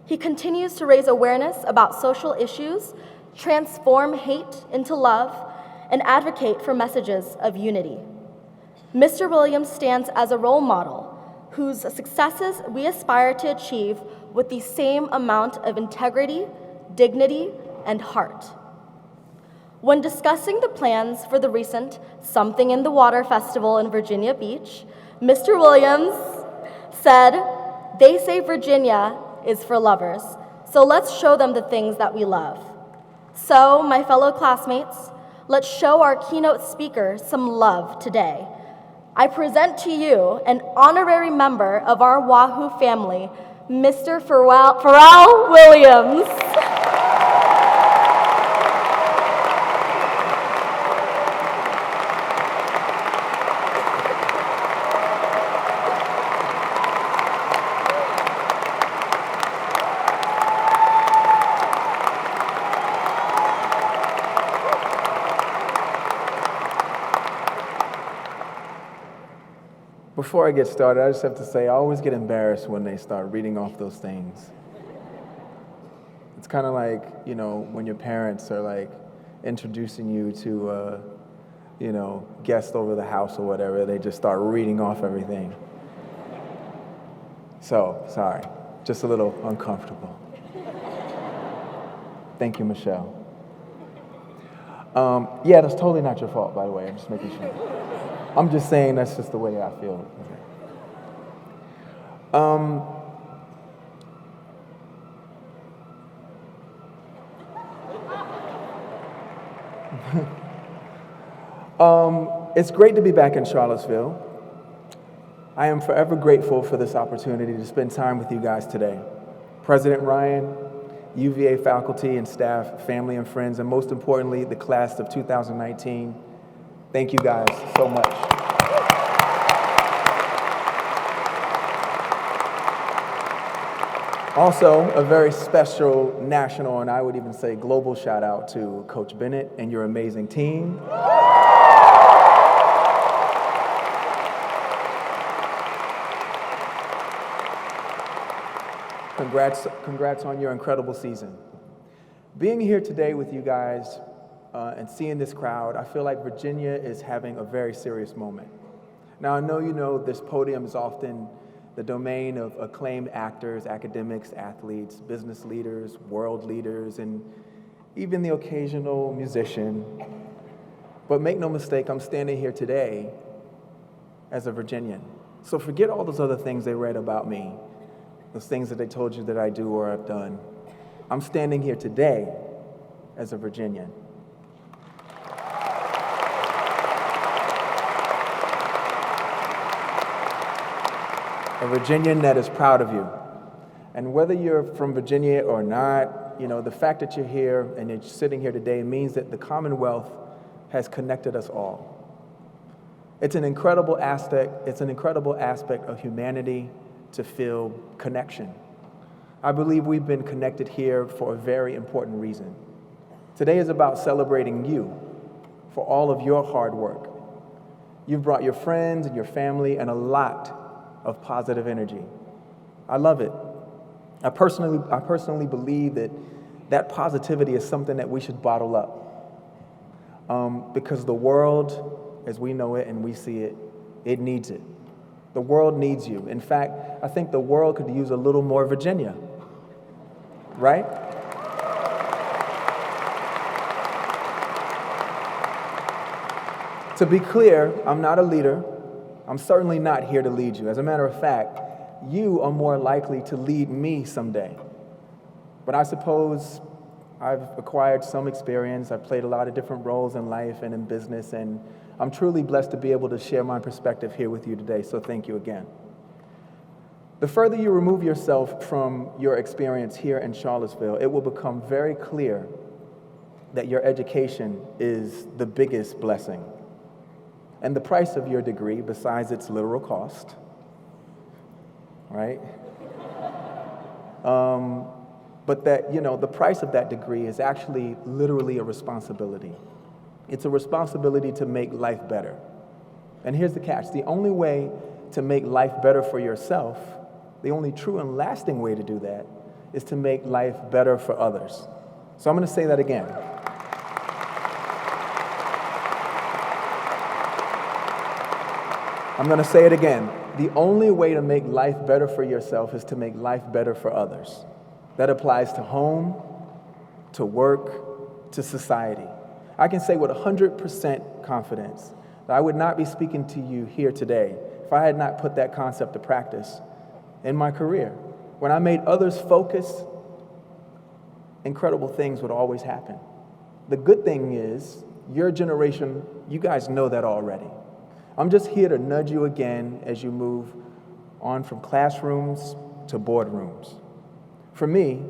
He continues to raise awareness about social issues, transform hate into love, and advocate for messages of unity. Mr. Williams stands as a role model whose successes we aspire to achieve with the same amount of integrity, dignity, and heart. When discussing the plans for the recent Something in the Water Festival in Virginia Beach, Mr. Williams said, "They say Virginia is for lovers, so let's show them the things that we love." So, my fellow classmates, let's show our keynote speaker some love today. I present to you an honorary member of our Wahoo family, Mr. Pharrell Williams. Before I get started, I just have to say I always get embarrassed when they start reading off those things. It's kind of like, when your parents are like introducing you to, guests over the house or whatever, they just start reading off everything. So, sorry, just a little uncomfortable. Thank you, Michelle. Yeah, that's totally not your fault, by the way. I'm just making sure. I'm just saying that's just the way I feel. It's great to be back in Charlottesville. I am forever grateful for this opportunity to spend time with you guys today. President Ryan, UVA faculty and staff, family and friends, and most importantly, the class of 2019. Thank you guys so much. Also, a very special national, and I would even say global shout out to Coach Bennett and your amazing team. Congrats on your incredible season. Being here today with you guys and seeing this crowd, I feel like Virginia is having a very serious moment. Now, I know you know this podium is often the domain of acclaimed actors, academics, athletes, business leaders, world leaders, and even the occasional musician. But make no mistake, I'm standing here today as a Virginian. So forget all those other things they read about me, those things that they told you that I do or have done. I'm standing here today as a Virginian. A Virginian that is proud of you. And whether you're from Virginia or not, the fact that you're here and you're sitting here today means that the Commonwealth has connected us all. It's an incredible aspect of humanity to feel connection. I believe we've been connected here for a very important reason. Today is about celebrating you for all of your hard work. You've brought your friends and your family and a lot of positive energy. I love it. I personally believe that positivity is something that we should bottle up. Because the world, as we know it and we see it, it needs it. The world needs you. In fact, I think the world could use a little more Virginia, right? To be clear, I'm not a leader. I'm certainly not here to lead you. As a matter of fact, you are more likely to lead me someday. But I suppose I've acquired some experience. I've played a lot of different roles in life and in business, and I'm truly blessed to be able to share my perspective here with you today, so thank you again. The further you remove yourself from your experience here in Charlottesville, it will become very clear that your education is the biggest blessing. And the price of your degree, besides its literal cost, right? But that, the price of that degree is actually literally a responsibility. It's a responsibility to make life better. And here's the catch. The only way to make life better for yourself, the only true and lasting way to do that, is to make life better for others. So I'm going to say that again. I'm going to say it again. The only way to make life better for yourself is to make life better for others. That applies to home, to work, to society. I can say with 100% confidence that I would not be speaking to you here today if I had not put that concept to practice in my career. When I made others focus, incredible things would always happen. The good thing is, your generation, you guys know that already. I'm just here to nudge you again as you move on from classrooms to boardrooms. For me,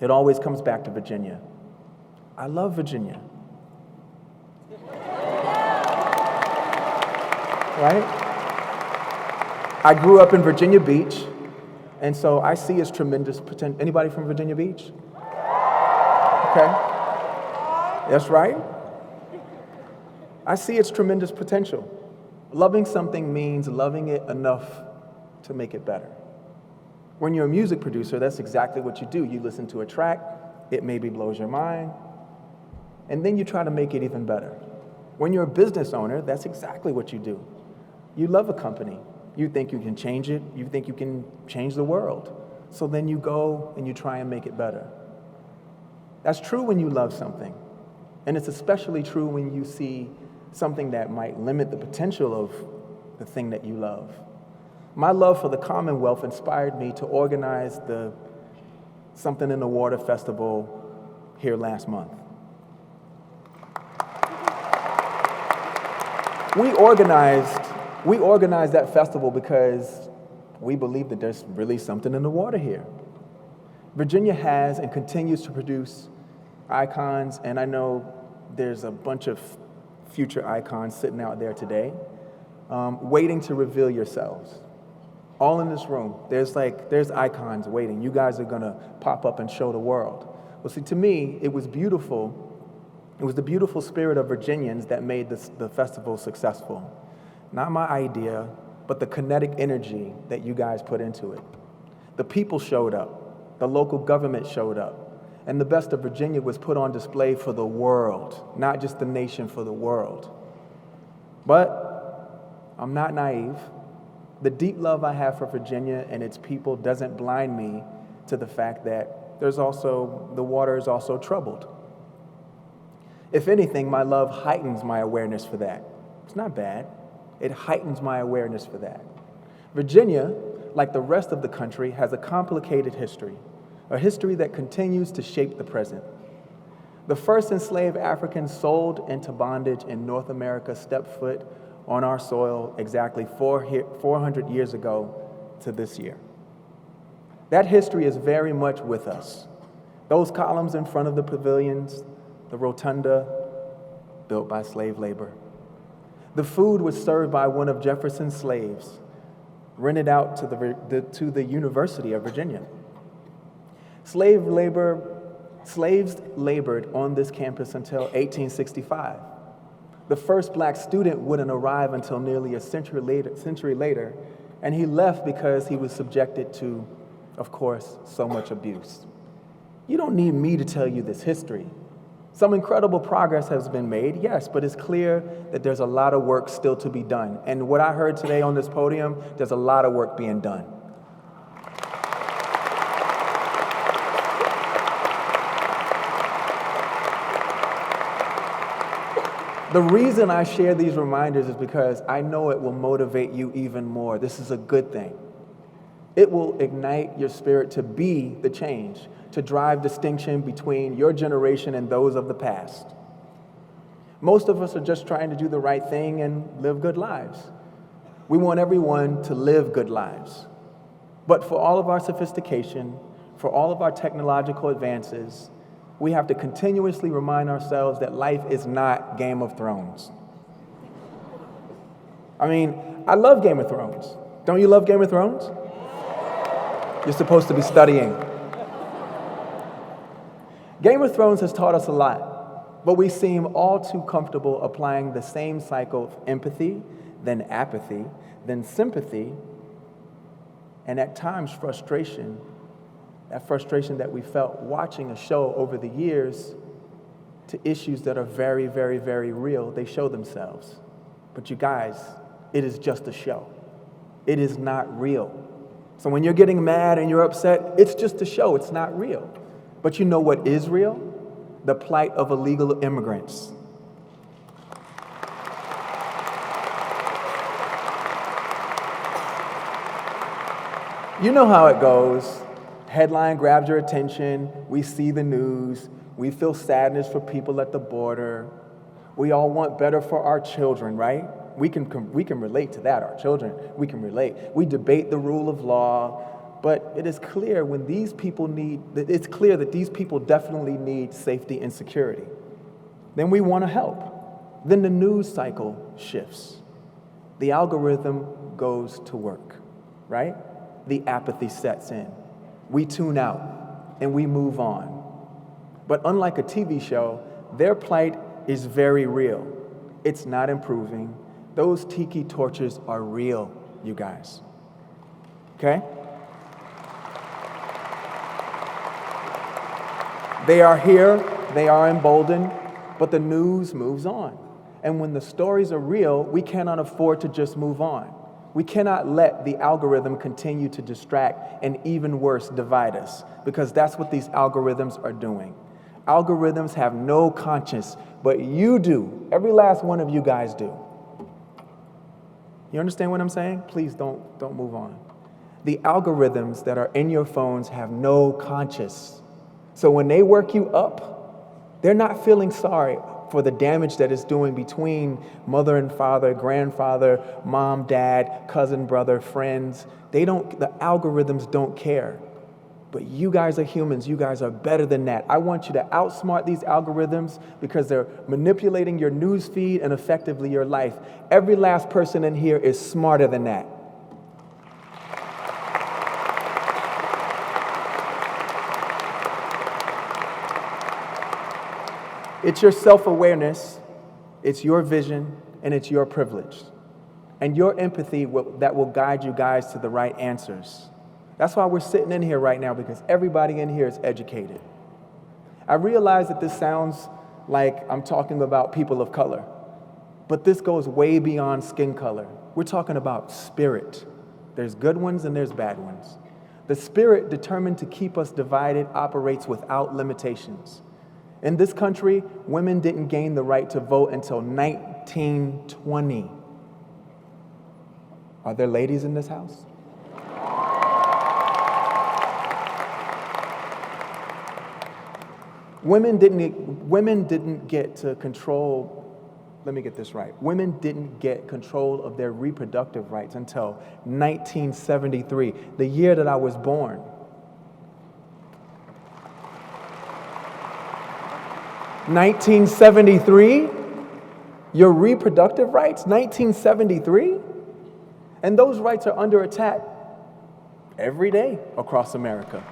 it always comes back to Virginia. I love Virginia. Right? I grew up in Virginia Beach, and so I see its tremendous potential. Anybody from Virginia Beach? Okay. That's right. I see its tremendous potential. Loving something means loving it enough to make it better. When you're a music producer, that's exactly what you do. You listen to a track, it maybe blows your mind, and then you try to make it even better. When you're a business owner, that's exactly what you do. You love a company. You think you can change it. You think you can change the world. So then you go and you try and make it better. That's true when you love something. And it's especially true when you see something that might limit the potential of the thing that you love. My love for the Commonwealth inspired me to organize the Something in the Water Festival here last month. We organized that festival because we believe that there's really something in the water here. Virginia has and continues to produce icons, and I know there's a bunch of future icons sitting out there today, waiting to reveal yourselves. All in this room, there's icons waiting. You guys are gonna pop up and show the world. Well, see, to me, it was beautiful. It was the beautiful spirit of Virginians that made the festival successful. Not my idea, but the kinetic energy that you guys put into it. The people showed up. The local government showed up. And the best of Virginia was put on display for the world, not just the nation, for the world. But I'm not naive. The deep love I have for Virginia and its people doesn't blind me to the fact that the water is also troubled. If anything, my love heightens my awareness for that. It's not bad. It heightens my awareness for that. Virginia, like the rest of the country, has a complicated history, a history that continues to shape the present. The first enslaved Africans sold into bondage in North America stepped foot on our soil exactly 400 years ago to this year. That history is very much with us. Those columns in front of the pavilions, the rotunda, built by slave labor. The food was served by one of Jefferson's slaves, rented out to the University of Virginia. Slaves labored on this campus until 1865. The first black student wouldn't arrive until nearly a century later, and he left because he was subjected to, of course, so much abuse. You don't need me to tell you this history. Some incredible progress has been made, yes, but it's clear that there's a lot of work still to be done. And what I heard today on this podium, there's a lot of work being done. The reason I share these reminders is because I know it will motivate you even more. This is a good thing. It will ignite your spirit to be the change, to drive distinction between your generation and those of the past. Most of us are just trying to do the right thing and live good lives. We want everyone to live good lives. But for all of our sophistication, for all of our technological advances, we have to continuously remind ourselves that life is not Game of Thrones. I mean, I love Game of Thrones. Don't you love Game of Thrones? You're supposed to be studying. Game of Thrones has taught us a lot, but we seem all too comfortable applying the same cycle of empathy, then apathy, then sympathy, and at times frustration. That frustration that we felt watching a show over the years to issues that are very, very, very real. They show themselves. But you guys, it is just a show. It is not real. So when you're getting mad and you're upset, it's just a show. It's not real. But you know what is real? The plight of illegal immigrants. You know how it goes. Headline grabs your attention, we see the news, we feel sadness for people at the border. We all want better for our children, right? We can relate to that, our children, we can relate. We debate the rule of law, but it is clear it's clear that these people definitely need safety and security. Then we want to help. Then the news cycle shifts. The algorithm goes to work, right? The apathy sets in. We tune out and we move on. But unlike a TV show, their plight is very real. It's not improving. Those tiki torches are real, you guys. Okay? They are here, they are emboldened, but the news moves on. And when the stories are real, we cannot afford to just move on. We cannot let the algorithm continue to distract and even worse, divide us, because that's what these algorithms are doing. Algorithms have no conscience, but you do. Every last one of you guys do. You understand what I'm saying? Please don't move on. The algorithms that are in your phones have no conscience. So when they work you up, they're not feeling sorry for the damage that it's doing between mother and father, grandfather, mom, dad, cousin, brother, friends. The algorithms don't care. But you guys are humans. You guys are better than that. I want you to outsmart these algorithms because they're manipulating your news feed and effectively your life. Every last person in here is smarter than that. It's your self-awareness, it's your vision, and it's your privilege. And your empathy that will guide you guys to the right answers. That's why we're sitting in here right now, because everybody in here is educated. I realize that this sounds like I'm talking about people of color, but this goes way beyond skin color. We're talking about spirit. There's good ones and there's bad ones. The spirit determined to keep us divided operates without limitations. In this country, women didn't gain the right to vote until 1920. Are there ladies in this house? Women didn't get to control, let me get this right. Women didn't get control of their reproductive rights until 1973, the year that I was born. (1973), your reproductive rights, 1973? And those rights are under attack every day across America.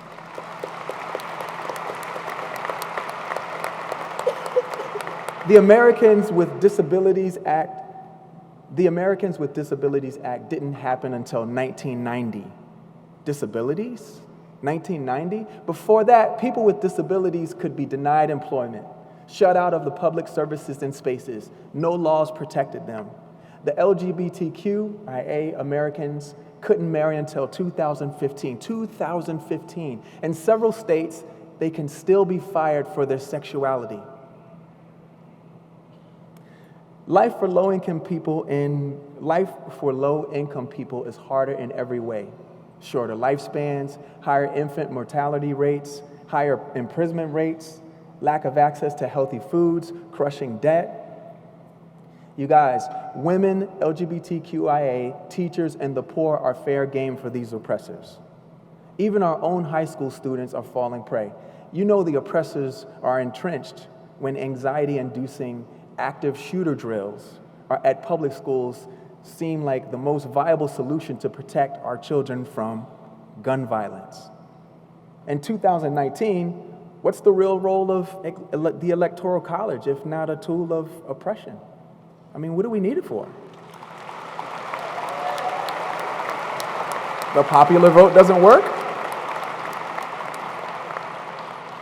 The Americans with Disabilities Act didn't happen until 1990. Disabilities? 1990? Before that, people with disabilities could be denied employment, shut out of the public services and spaces. No laws protected them. The LGBTQIA Americans couldn't marry until 2015. 2015. In several states, they can still be fired for their sexuality. Life for low-income people is harder in every way. Shorter lifespans, higher infant mortality rates, higher imprisonment rates, lack of access to healthy foods, crushing debt. You guys, women, LGBTQIA, teachers, and the poor are fair game for these oppressors. Even our own high school students are falling prey. You know the oppressors are entrenched when anxiety-inducing active shooter drills at public schools seem like the most viable solution to protect our children from gun violence. In 2019, what's the real role of the Electoral College if not a tool of oppression? I mean, what do we need it for? The popular vote doesn't work?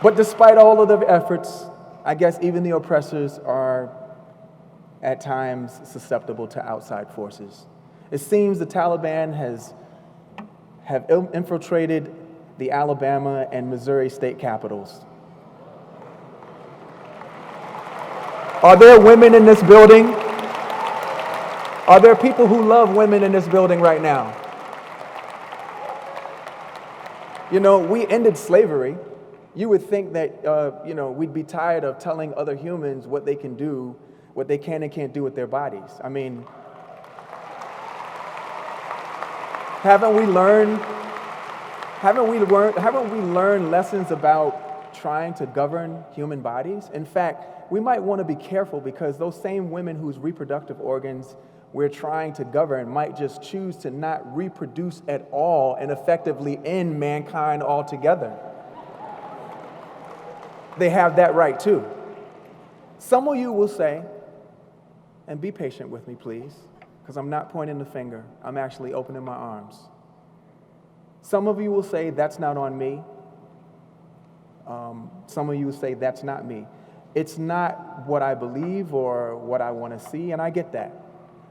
But despite all of the efforts, I guess even the oppressors are at times susceptible to outside forces. It seems the Taliban have infiltrated the Alabama and Missouri state capitals. Are there women in this building? Are there people who love women in this building right now? You know, we ended slavery. You would think that, we'd be tired of telling other humans what they can do, what they can and can't do with their bodies. I mean, haven't we learned lessons about trying to govern human bodies? In fact, we might want to be careful because those same women whose reproductive organs we're trying to govern might just choose to not reproduce at all and effectively end mankind altogether. They have that right too. Some of you will say, and be patient with me, please, because I'm not pointing the finger. I'm actually opening my arms. Some of you will say, that's not on me. Some of you will say, that's not me. It's not what I believe or what I want to see, and I get that.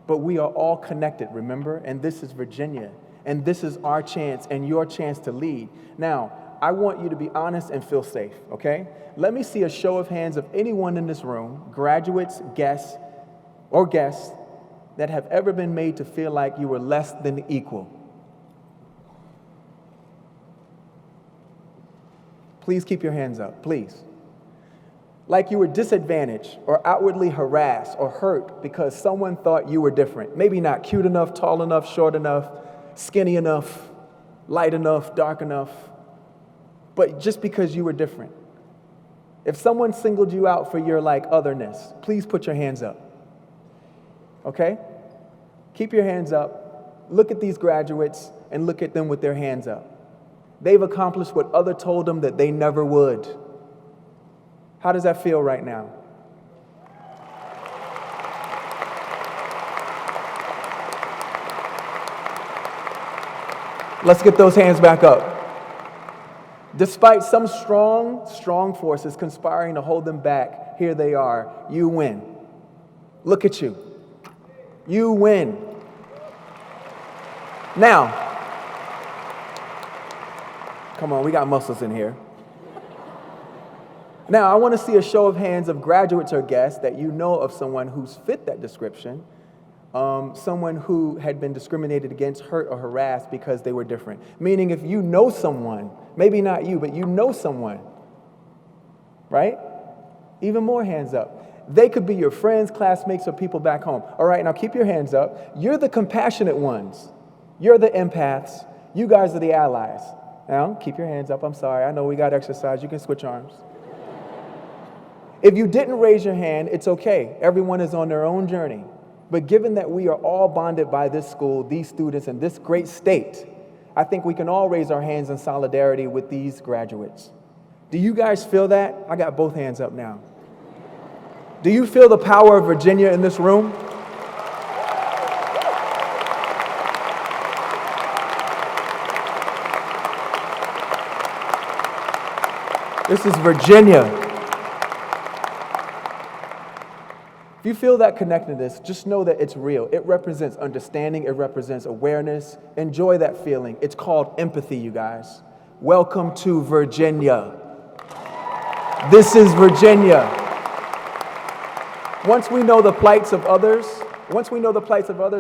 But we are all connected, remember? And this is Virginia. And this is our chance and your chance to lead. Now, I want you to be honest and feel safe, okay? Let me see a show of hands of anyone in this room, graduates, guests, that have ever been made to feel like you were less than equal. Please keep your hands up, please. Like you were disadvantaged or outwardly harassed or hurt because someone thought you were different. Maybe not cute enough, tall enough, short enough, skinny enough, light enough, dark enough, but just because you were different. If someone singled you out for your otherness, please put your hands up. Okay? Keep your hands up. Look at these graduates and look at them with their hands up. They've accomplished what others told them that they never would. How does that feel right now? Let's get those hands back up. Despite some strong forces conspiring to hold them back, here they are. You win. Look at you. You win. Now, come on, we got muscles in here. Now, I want to see a show of hands of graduates or guests that you know of someone who's fit that description, someone who had been discriminated against, hurt, or harassed because they were different. Meaning if you know someone, maybe not you, but you know someone, right? Even more hands up. They could be your friends, classmates, or people back home. All right, now keep your hands up. You're the compassionate ones. You're the empaths. You guys are the allies. Now, keep your hands up. I'm sorry. I know we got exercise. You can switch arms. If you didn't raise your hand, it's okay. Everyone is on their own journey. But given that we are all bonded by this school, these students, and this great state, I think we can all raise our hands in solidarity with these graduates. Do you guys feel that? I got both hands up now. Do you feel the power of Virginia in this room? This is Virginia. If you feel that connectedness, just know that it's real. It represents understanding. It represents awareness. Enjoy that feeling. It's called empathy, you guys. Welcome to Virginia. This is Virginia. Once we know the plights of others,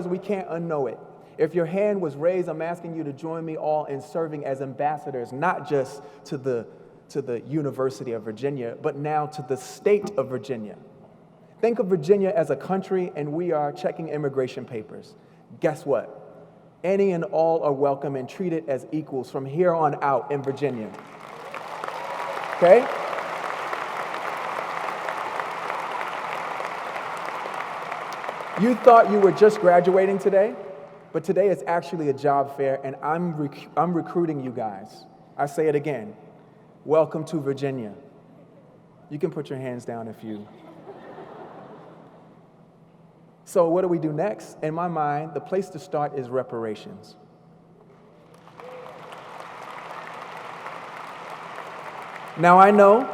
we can't unknow it. If your hand was raised, I'm asking you to join me all in serving as ambassadors, not just to the University of Virginia, but now to the state of Virginia. Think of Virginia as a country, and we are checking immigration papers. Guess what? Any and all are welcome and treated as equals from here on out in Virginia. Okay? You thought you were just graduating today, but today is actually a job fair, and I'm recruiting you guys. I say it again. Welcome to Virginia. You can put your hands down if you... So what do we do next? In my mind, the place to start is reparations. Now I know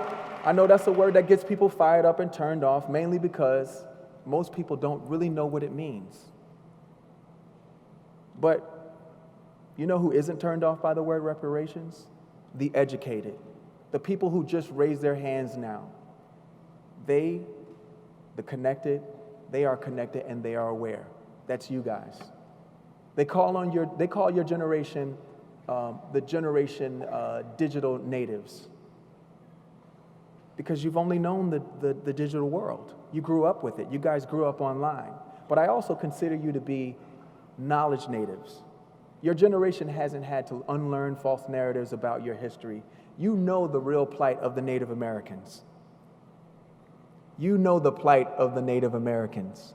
that's a word that gets people fired up and turned off, mainly because most people don't really know what it means. But you know who isn't turned off by the word reparations? The educated. The people who just raise their hands now. They are connected and they are aware. That's you guys. They call your generation the generation digital natives, because you've only known the digital world. You grew up with it. You guys grew up online. But I also consider you to be knowledge natives. Your generation hasn't had to unlearn false narratives about your history. You know the real plight of the Native Americans. You know the plight of the Native Americans.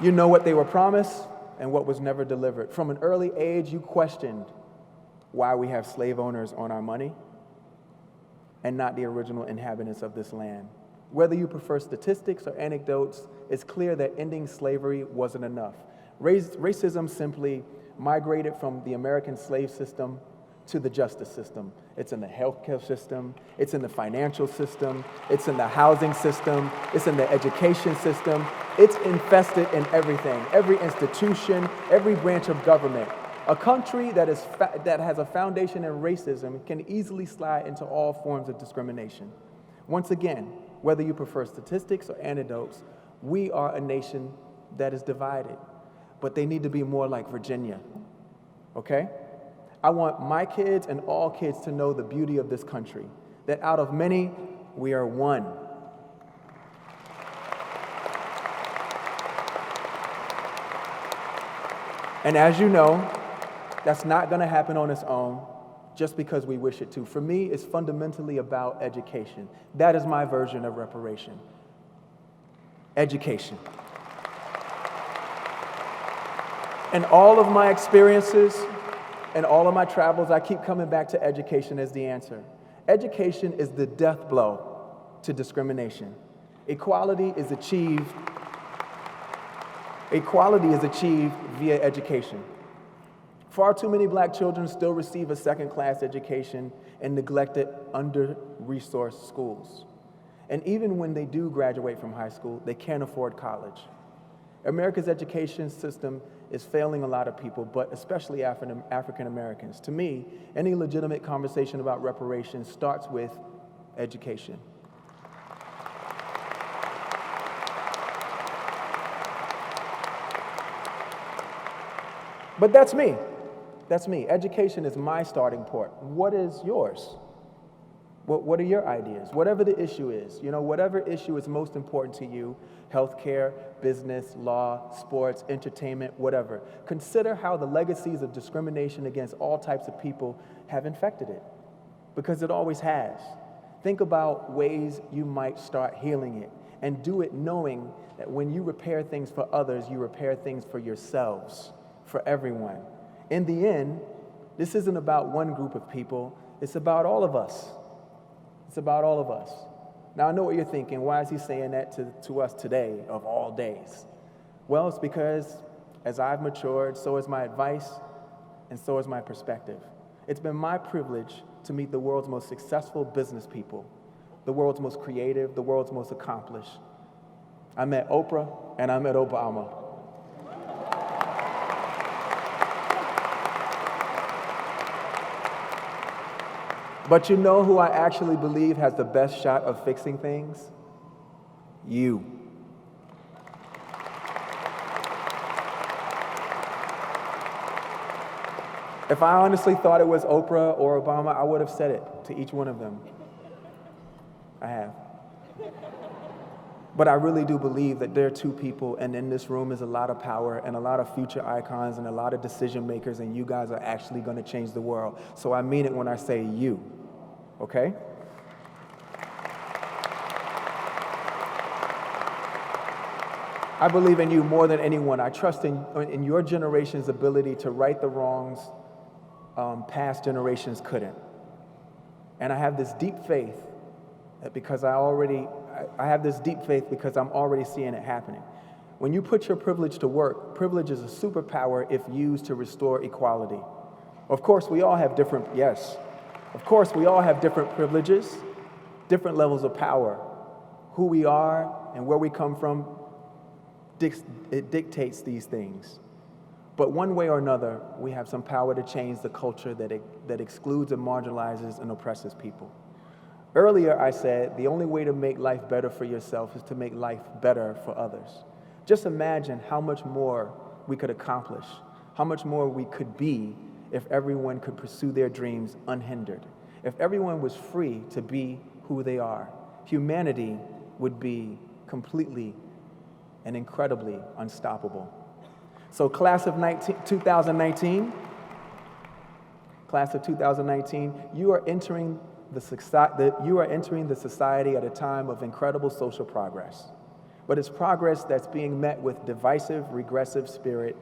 You know what they were promised and what was never delivered. From an early age, you questioned why we have slave owners on our money and not the original inhabitants of this land. Whether you prefer statistics or anecdotes, it's clear that ending slavery wasn't enough. Racism simply migrated from the American slave system to the justice system. It's in the healthcare system, it's in the financial system, it's in the housing system, it's in the education system. It's infested in everything, every institution, every branch of government. A country that has a foundation in racism can easily slide into all forms of discrimination. Once again, whether you prefer statistics or anecdotes, we are a nation that is divided, but they need to be more like Virginia, okay? I want my kids and all kids to know the beauty of this country, that out of many, we are one. And as you know, that's not going to happen on its own just because we wish it to. For me, it's fundamentally about education. That is my version of reparation. Education. And all of my experiences and all of my travels, I keep coming back to education as the answer. Education is the death blow to discrimination. Equality is achieved via education. Far too many black children still receive a second-class education in neglected, under-resourced schools. And even when they do graduate from high school, they can't afford college. America's education system is failing a lot of people, but especially African Americans. To me, any legitimate conversation about reparations starts with education. But that's me. That's me. Education is my starting point. What is yours? What are your ideas? Whatever the issue is, whatever issue is most important to you, healthcare, business, law, sports, entertainment, whatever. Consider how the legacies of discrimination against all types of people have infected it, because it always has. Think about ways you might start healing it, and do it knowing that when you repair things for others, you repair things for yourselves, for everyone. In the end, this isn't about one group of people, it's about all of us. It's about all of us. Now, I know what you're thinking. Why is he saying that to us today, of all days? Well, it's because as I've matured, so is my advice, and so is my perspective. It's been my privilege to meet the world's most successful business people, the world's most creative, the world's most accomplished. I met Oprah, and I met Obama. But you know who I actually believe has the best shot of fixing things? You. If I honestly thought it was Oprah or Obama, I would have said it to each one of them. I have. But I really do believe that there are two people, and in this room is a lot of power and a lot of future icons and a lot of decision makers, and you guys are actually going to change the world. So I mean it when I say you, okay? I believe in you more than anyone. I trust in your generation's ability to right the wrongs past generations couldn't. And I have this deep faith because I have this deep faith because I'm already seeing it happening. When you put your privilege to work, privilege is a superpower if used to restore equality. Of course, we all have different privileges, different levels of power. Who we are and where we come from, it dictates these things. But one way or another, we have some power to change the culture that excludes and marginalizes and oppresses people. Earlier, I said the only way to make life better for yourself is to make life better for others. Just imagine how much more we could accomplish, how much more we could be if everyone could pursue their dreams unhindered. If everyone was free to be who they are, humanity would be completely and incredibly unstoppable. So class of 2019, you are entering the society at a time of incredible social progress. But it's progress that's being met with divisive, regressive spirit,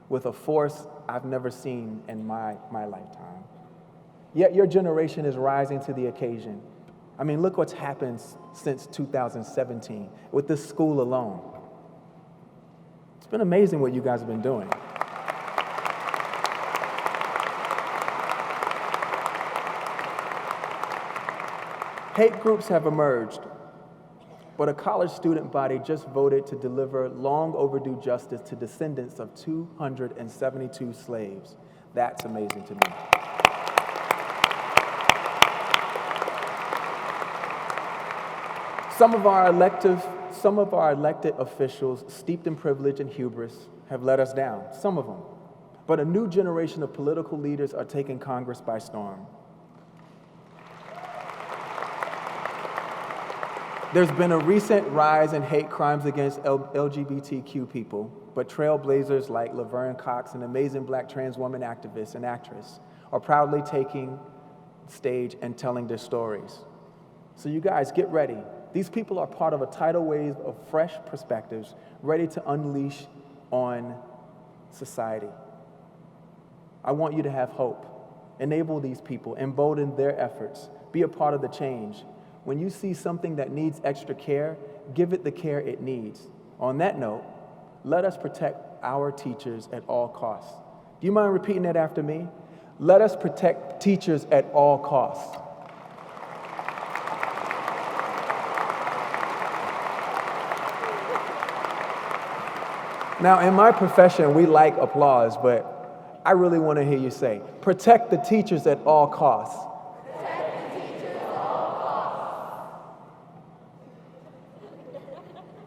with a force I've never seen in my lifetime. Yet your generation is rising to the occasion. I mean, look what's happened since 2017 with this school alone. It's been amazing what you guys have been doing. Hate groups have emerged, but a college student body just voted to deliver long overdue justice to descendants of 272 slaves. That's amazing to me. Some of our elected officials, steeped in privilege and hubris, have let us down, some of them. But a new generation of political leaders are taking Congress by storm. There's been a recent rise in hate crimes against LGBTQ people, but trailblazers like Laverne Cox, an amazing black trans woman activist and actress, are proudly taking stage and telling their stories. So you guys, get ready. These people are part of a tidal wave of fresh perspectives ready to unleash on society. I want you to have hope. Enable these people, embolden their efforts, be a part of the change. When you see something that needs extra care, give it the care it needs. On that note, let us protect our teachers at all costs. Do you mind repeating that after me? Let us protect teachers at all costs. Now, in my profession, we like applause, but I really want to hear you say, protect the teachers at all costs. Protect the teachers at all costs.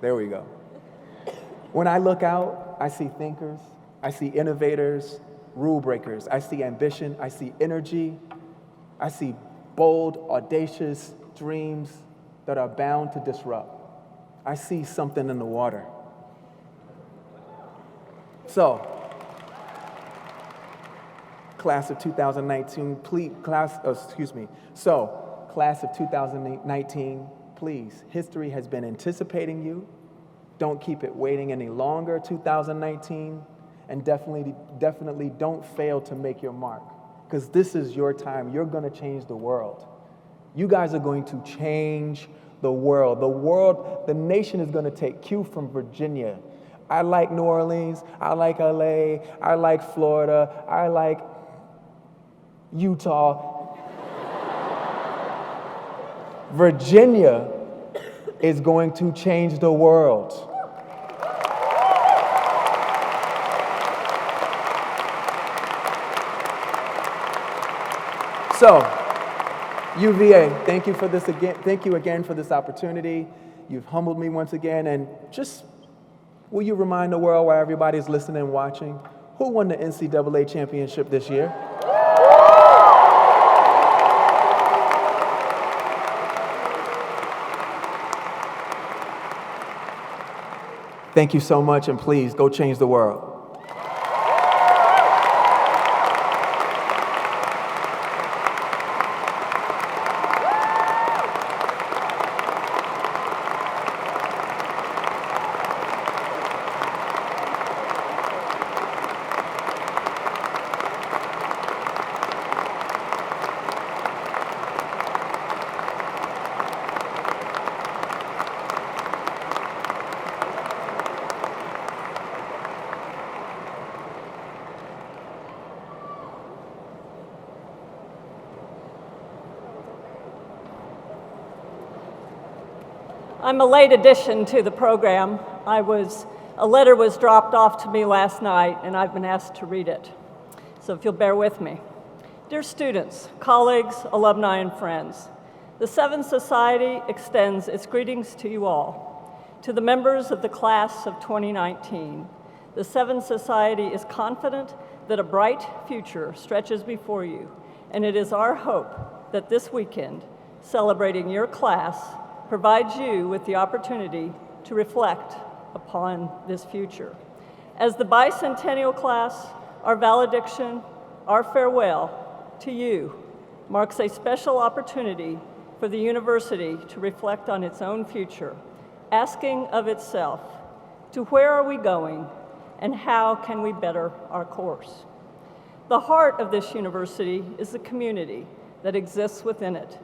There we go. When I look out, I see thinkers, I see innovators, rule breakers. I see ambition, I see energy, I see bold, audacious dreams that are bound to disrupt. I see something in the water. So, class of 2019, class of 2019, please, history has been anticipating you. Don't keep it waiting any longer, 2019, and definitely don't fail to make your mark, because this is your time. You're going to change the world. You guys are going to change the world. The nation is going to take cue from Virginia. I like New Orleans, I like LA, I like Florida, I like Utah. Virginia is going to change the world. So, UVA, thank you for this again. Thank you again for this opportunity. You've humbled me once again, and just will you remind the world while everybody's listening and watching, who won the NCAA championship this year? Thank you so much, and please go change the world. I'm a late addition to the program. A letter was dropped off to me last night, and I've been asked to read it. So if you'll bear with me. Dear students, colleagues, alumni, and friends, the Seventh Society extends its greetings to you all. To the members of the class of 2019, the Seventh Society is confident that a bright future stretches before you, and it is our hope that this weekend, celebrating your class, provides you with the opportunity to reflect upon this future. As the bicentennial class, our valediction, our farewell to you marks a special opportunity for the university to reflect on its own future, asking of itself, to where are we going and how can we better our course? The heart of this university is the community that exists within it.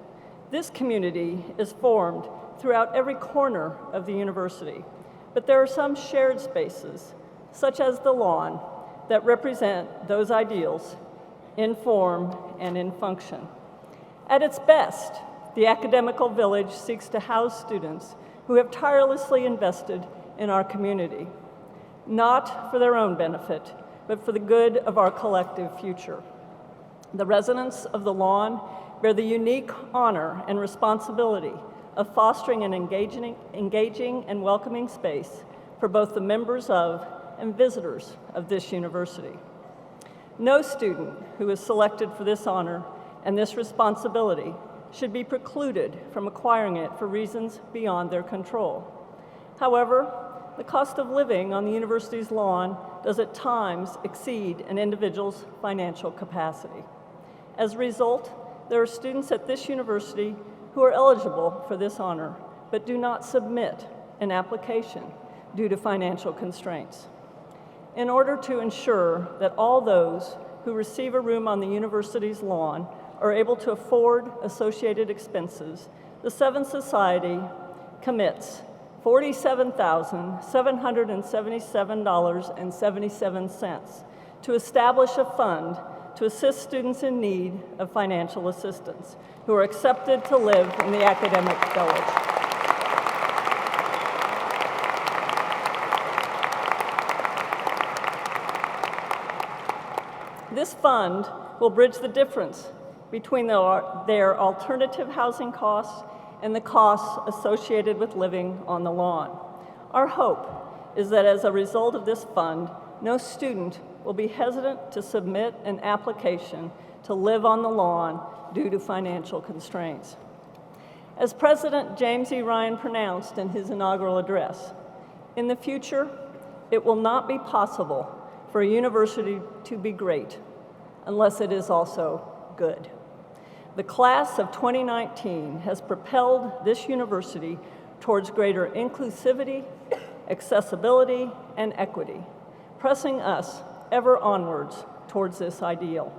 This community is formed throughout every corner of the university, but there are some shared spaces, such as the lawn, that represent those ideals in form and in function. At its best, the academical village seeks to house students who have tirelessly invested in our community, not for their own benefit, but for the good of our collective future. The residents of the lawn bear the unique honor and responsibility of fostering an engaging and welcoming space for both the members of and visitors of this university. No student who is selected for this honor and this responsibility should be precluded from acquiring it for reasons beyond their control. However, the cost of living on the university's lawn does at times exceed an individual's financial capacity. As a result, there are students at this university who are eligible for this honor, but do not submit an application due to financial constraints. In order to ensure that all those who receive a room on the university's lawn are able to afford associated expenses, the Seventh Society commits $47,777.77 to establish a fund to assist students in need of financial assistance who are accepted to live in the academic village. This fund will bridge the difference between their alternative housing costs and the costs associated with living on the lawn. Our hope is that as a result of this fund, no student will be hesitant to submit an application to live on the lawn due to financial constraints. As President James E. Ryan pronounced in his inaugural address, in the future, it will not be possible for a university to be great unless it is also good. The class of 2019 has propelled this university towards greater inclusivity, accessibility, and equity, pressing us ever onwards towards this ideal.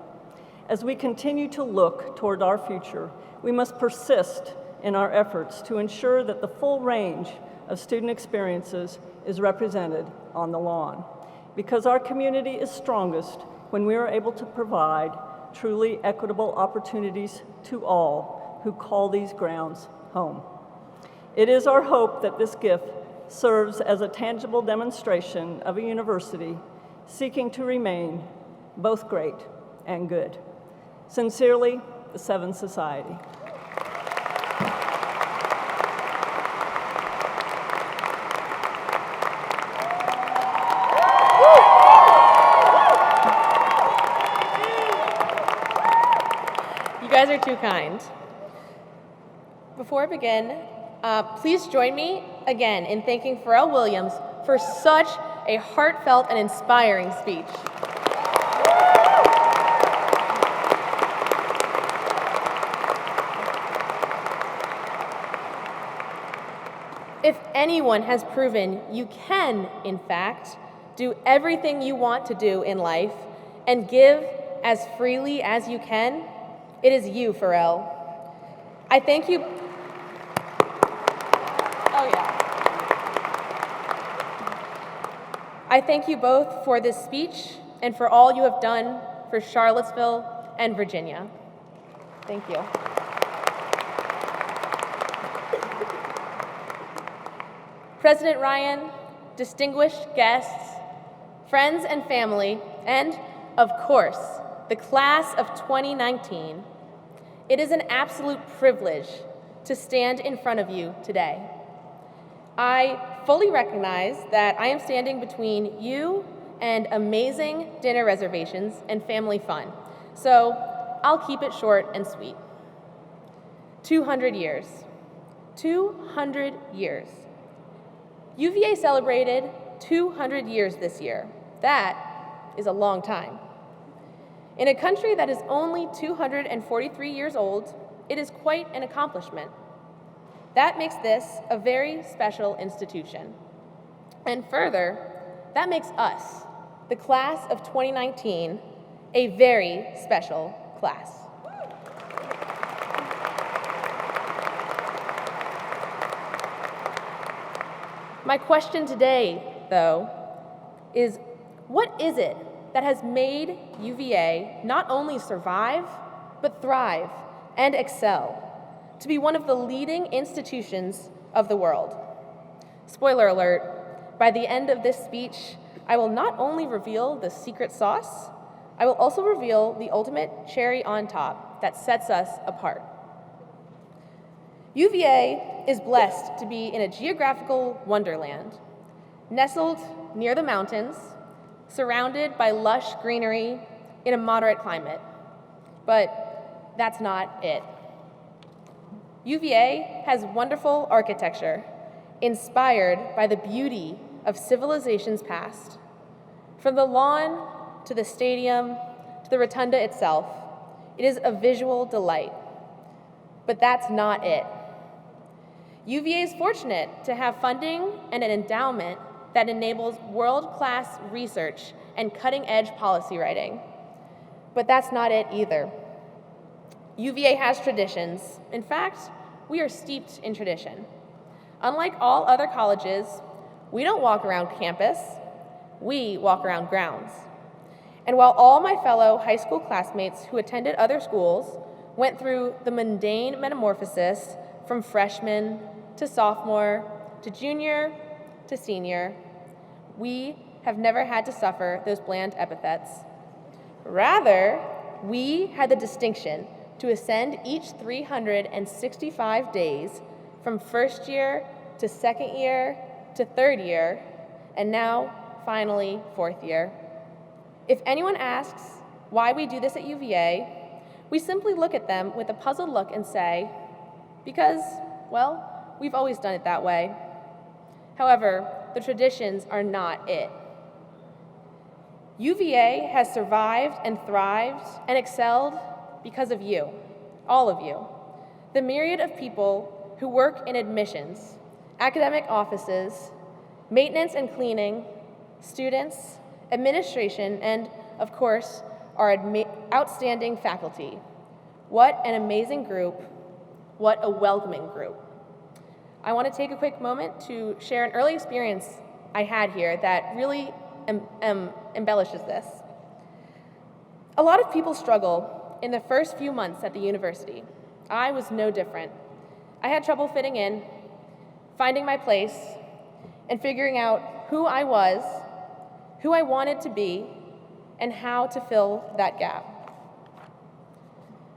As we continue to look toward our future, we must persist in our efforts to ensure that the full range of student experiences is represented on the lawn, because our community is strongest when we are able to provide truly equitable opportunities to all who call these grounds home. It is our hope that this gift serves as a tangible demonstration of a university seeking to remain both great and good. Sincerely, the Seventh Society. guys are too kind. Before I begin, please join me again in thanking Pharrell Williams for such a heartfelt and inspiring speech. If anyone has proven you can, in fact, do everything you want to do in life and give as freely as you can, it is you, Pharrell. I thank you. Oh, yeah. I thank you both for this speech and for all you have done for Charlottesville and Virginia. Thank you. President Ryan, distinguished guests, friends and family, and, of course, the class of 2019, it is an absolute privilege to stand in front of you today. I fully recognize that I am standing between you and amazing dinner reservations and family fun, so I'll keep it short and sweet. 200 years. 200 years. UVA celebrated 200 years this year. That is a long time. In a country that is only 243 years old, it is quite an accomplishment. That makes this a very special institution. And further, that makes us, the class of 2019, a very special class. My question today, though, is what is it that has made UVA not only survive, but thrive and excel to be one of the leading institutions of the world? Spoiler alert, by the end of this speech, I will not only reveal the secret sauce, I will also reveal the ultimate cherry on top that sets us apart. UVA is blessed to be in a geographical wonderland, nestled near the mountains, surrounded by lush greenery in a moderate climate. But that's not it. UVA has wonderful architecture, inspired by the beauty of civilizations past. From the lawn to the stadium to the rotunda itself, it is a visual delight. But that's not it. UVA is fortunate to have funding and an endowment that enables world-class research and cutting-edge policy writing. But that's not it either. UVA has traditions. In fact, we are steeped in tradition. Unlike all other colleges, we don't walk around campus, we walk around grounds. And while all my fellow high school classmates who attended other schools went through the mundane metamorphosis from freshman to sophomore to junior to senior, we have never had to suffer those bland epithets. Rather, we had the distinction to ascend each 365 days from first year to second year to third year, and now, finally, fourth year. If anyone asks why we do this at UVA, we simply look at them with a puzzled look and say, because, well, we've always done it that way. However, the traditions are not it. UVA has survived and thrived and excelled because of you, all of you, the myriad of people who work in admissions, academic offices, maintenance and cleaning, students, administration, and, of course, our outstanding faculty. What an amazing group. What a welcoming group. I want to take a quick moment to share an early experience I had here that really embellishes this. A lot of people struggle in the first few months at the university. I was no different. I had trouble fitting in, finding my place, and figuring out who I was, who I wanted to be, and how to fill that gap.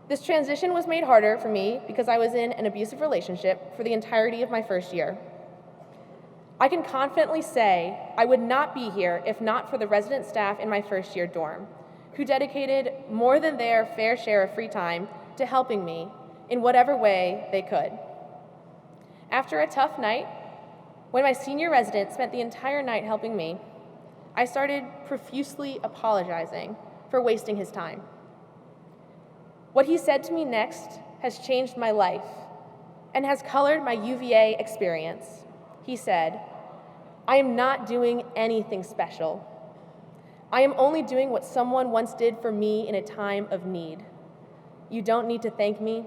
This transition was made harder for me because I was in an abusive relationship for the entirety of my first year. I can confidently say I would not be here if not for the resident staff in my first year dorm, who dedicated more than their fair share of free time to to helping me in whatever way they could. After a tough night, when my senior resident spent the entire night helping me, I started profusely apologizing for wasting his time. What he said to me next has changed my life and has colored my UVA experience. He said, "I am not doing anything special. I am only doing what someone once did for me in a time of need. You don't need to thank me.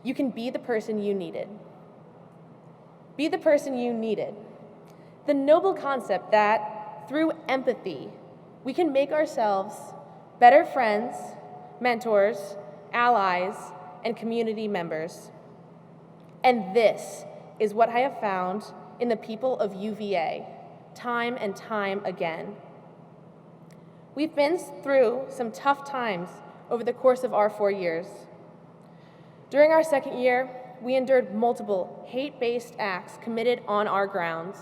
You can be the person you needed." Be the person you needed. The noble concept that, through empathy, we can make ourselves better friends, mentors, allies, and community members. And this is what I have found in the people of UVA, time and time again. We've been through some tough times over the course of our 4 years. During our second year, we endured multiple hate-based acts committed on our grounds.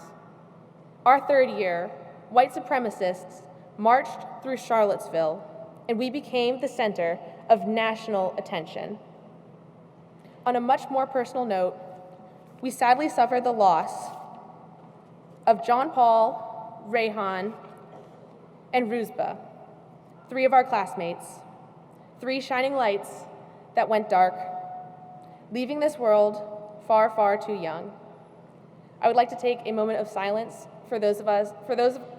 Our third year, white supremacists marched through Charlottesville, and we became the center of national attention. On a much more personal note, we sadly suffered the loss of John Paul, Rayhan, and Ruzba, 3 of our classmates, 3 shining lights that went dark, leaving this world far, far too young. I would like to take a moment of silence for those of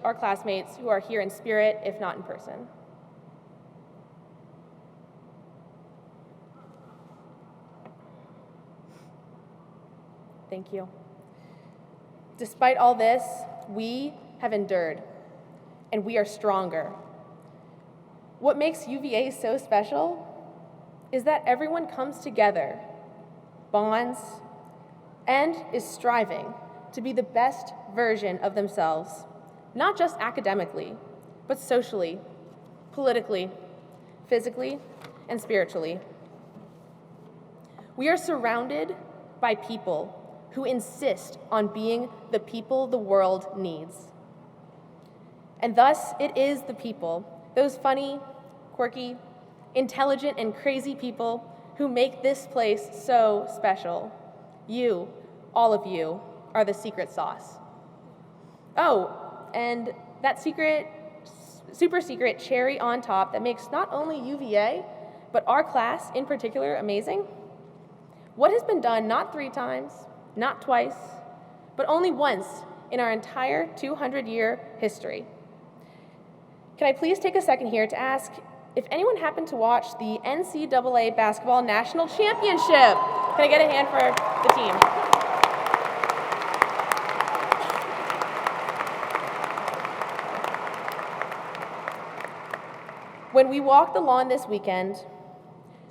our classmates who are here in spirit, if not in person. Thank you. Despite all this, we have endured, and we are stronger. What makes UVA so special is that everyone comes together, bonds, and is striving to be the best version of themselves, not just academically, but socially, politically, physically, and spiritually. We are surrounded by people who insist on being the people the world needs. And thus, it is the people, those funny, quirky, intelligent, and crazy people who make this place so special. You, all of you, are the secret sauce. Oh, and that super secret cherry on top that makes not only UVA, but our class in particular amazing. What has been done not 3 times, not twice, but only once in our entire 200-year history. Can I please take a second here to ask if anyone happened to watch the NCAA Basketball National Championship? Can I get a hand for the team? When we walk the lawn this weekend,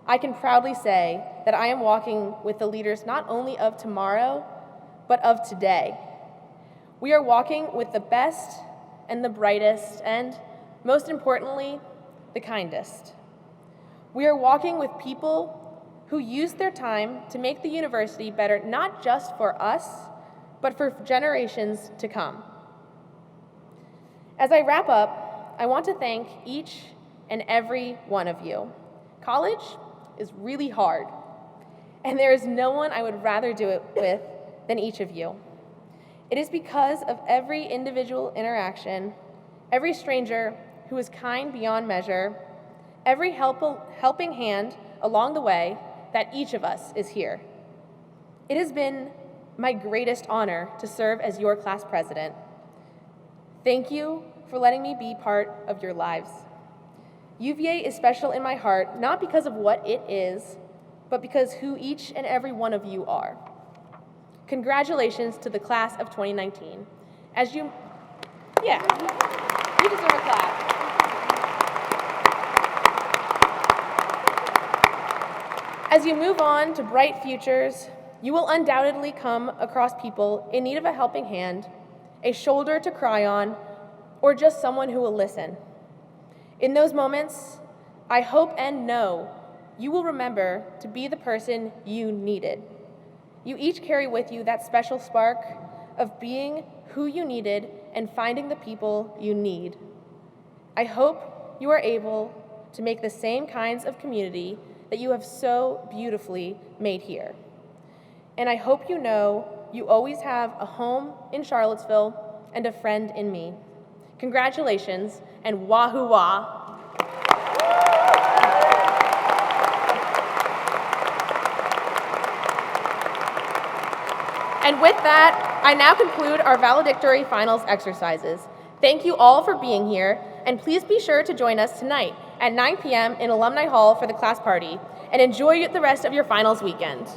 I can proudly say that I am walking with the leaders not only of tomorrow, but of today. We are walking with the best and the brightest and, most importantly, the kindest. We are walking with people who use their time to make the university better, not just for us, but for generations to come. As I wrap up, I want to thank each and every one of you. College is really hard, and there is no one I would rather do it with than each of you. It is because of every individual interaction, every stranger who is kind beyond measure, every helping hand along the way, that each of us is here. It has been my greatest honor to serve as your class president. Thank you for letting me be part of your lives. UVA is special in my heart, not because of what it is, but because who each and every one of you are. Congratulations to the class of 2019. You deserve a clap. As you move on to bright futures, you will undoubtedly come across people in need of a helping hand, a shoulder to cry on, or just someone who will listen. In those moments, I hope and know you will remember to be the person you needed. You each carry with you that special spark of being who you needed and finding the people you need. I hope you are able to make the same kinds of community that you have so beautifully made here. And I hope you know you always have a home in Charlottesville and a friend in me. Congratulations, and wahoo wah. And with that, I now conclude our valedictory finals exercises. Thank you all for being here, and please be sure to join us tonight at 9 p.m. in Alumni Hall for the class party, and enjoy the rest of your finals weekend.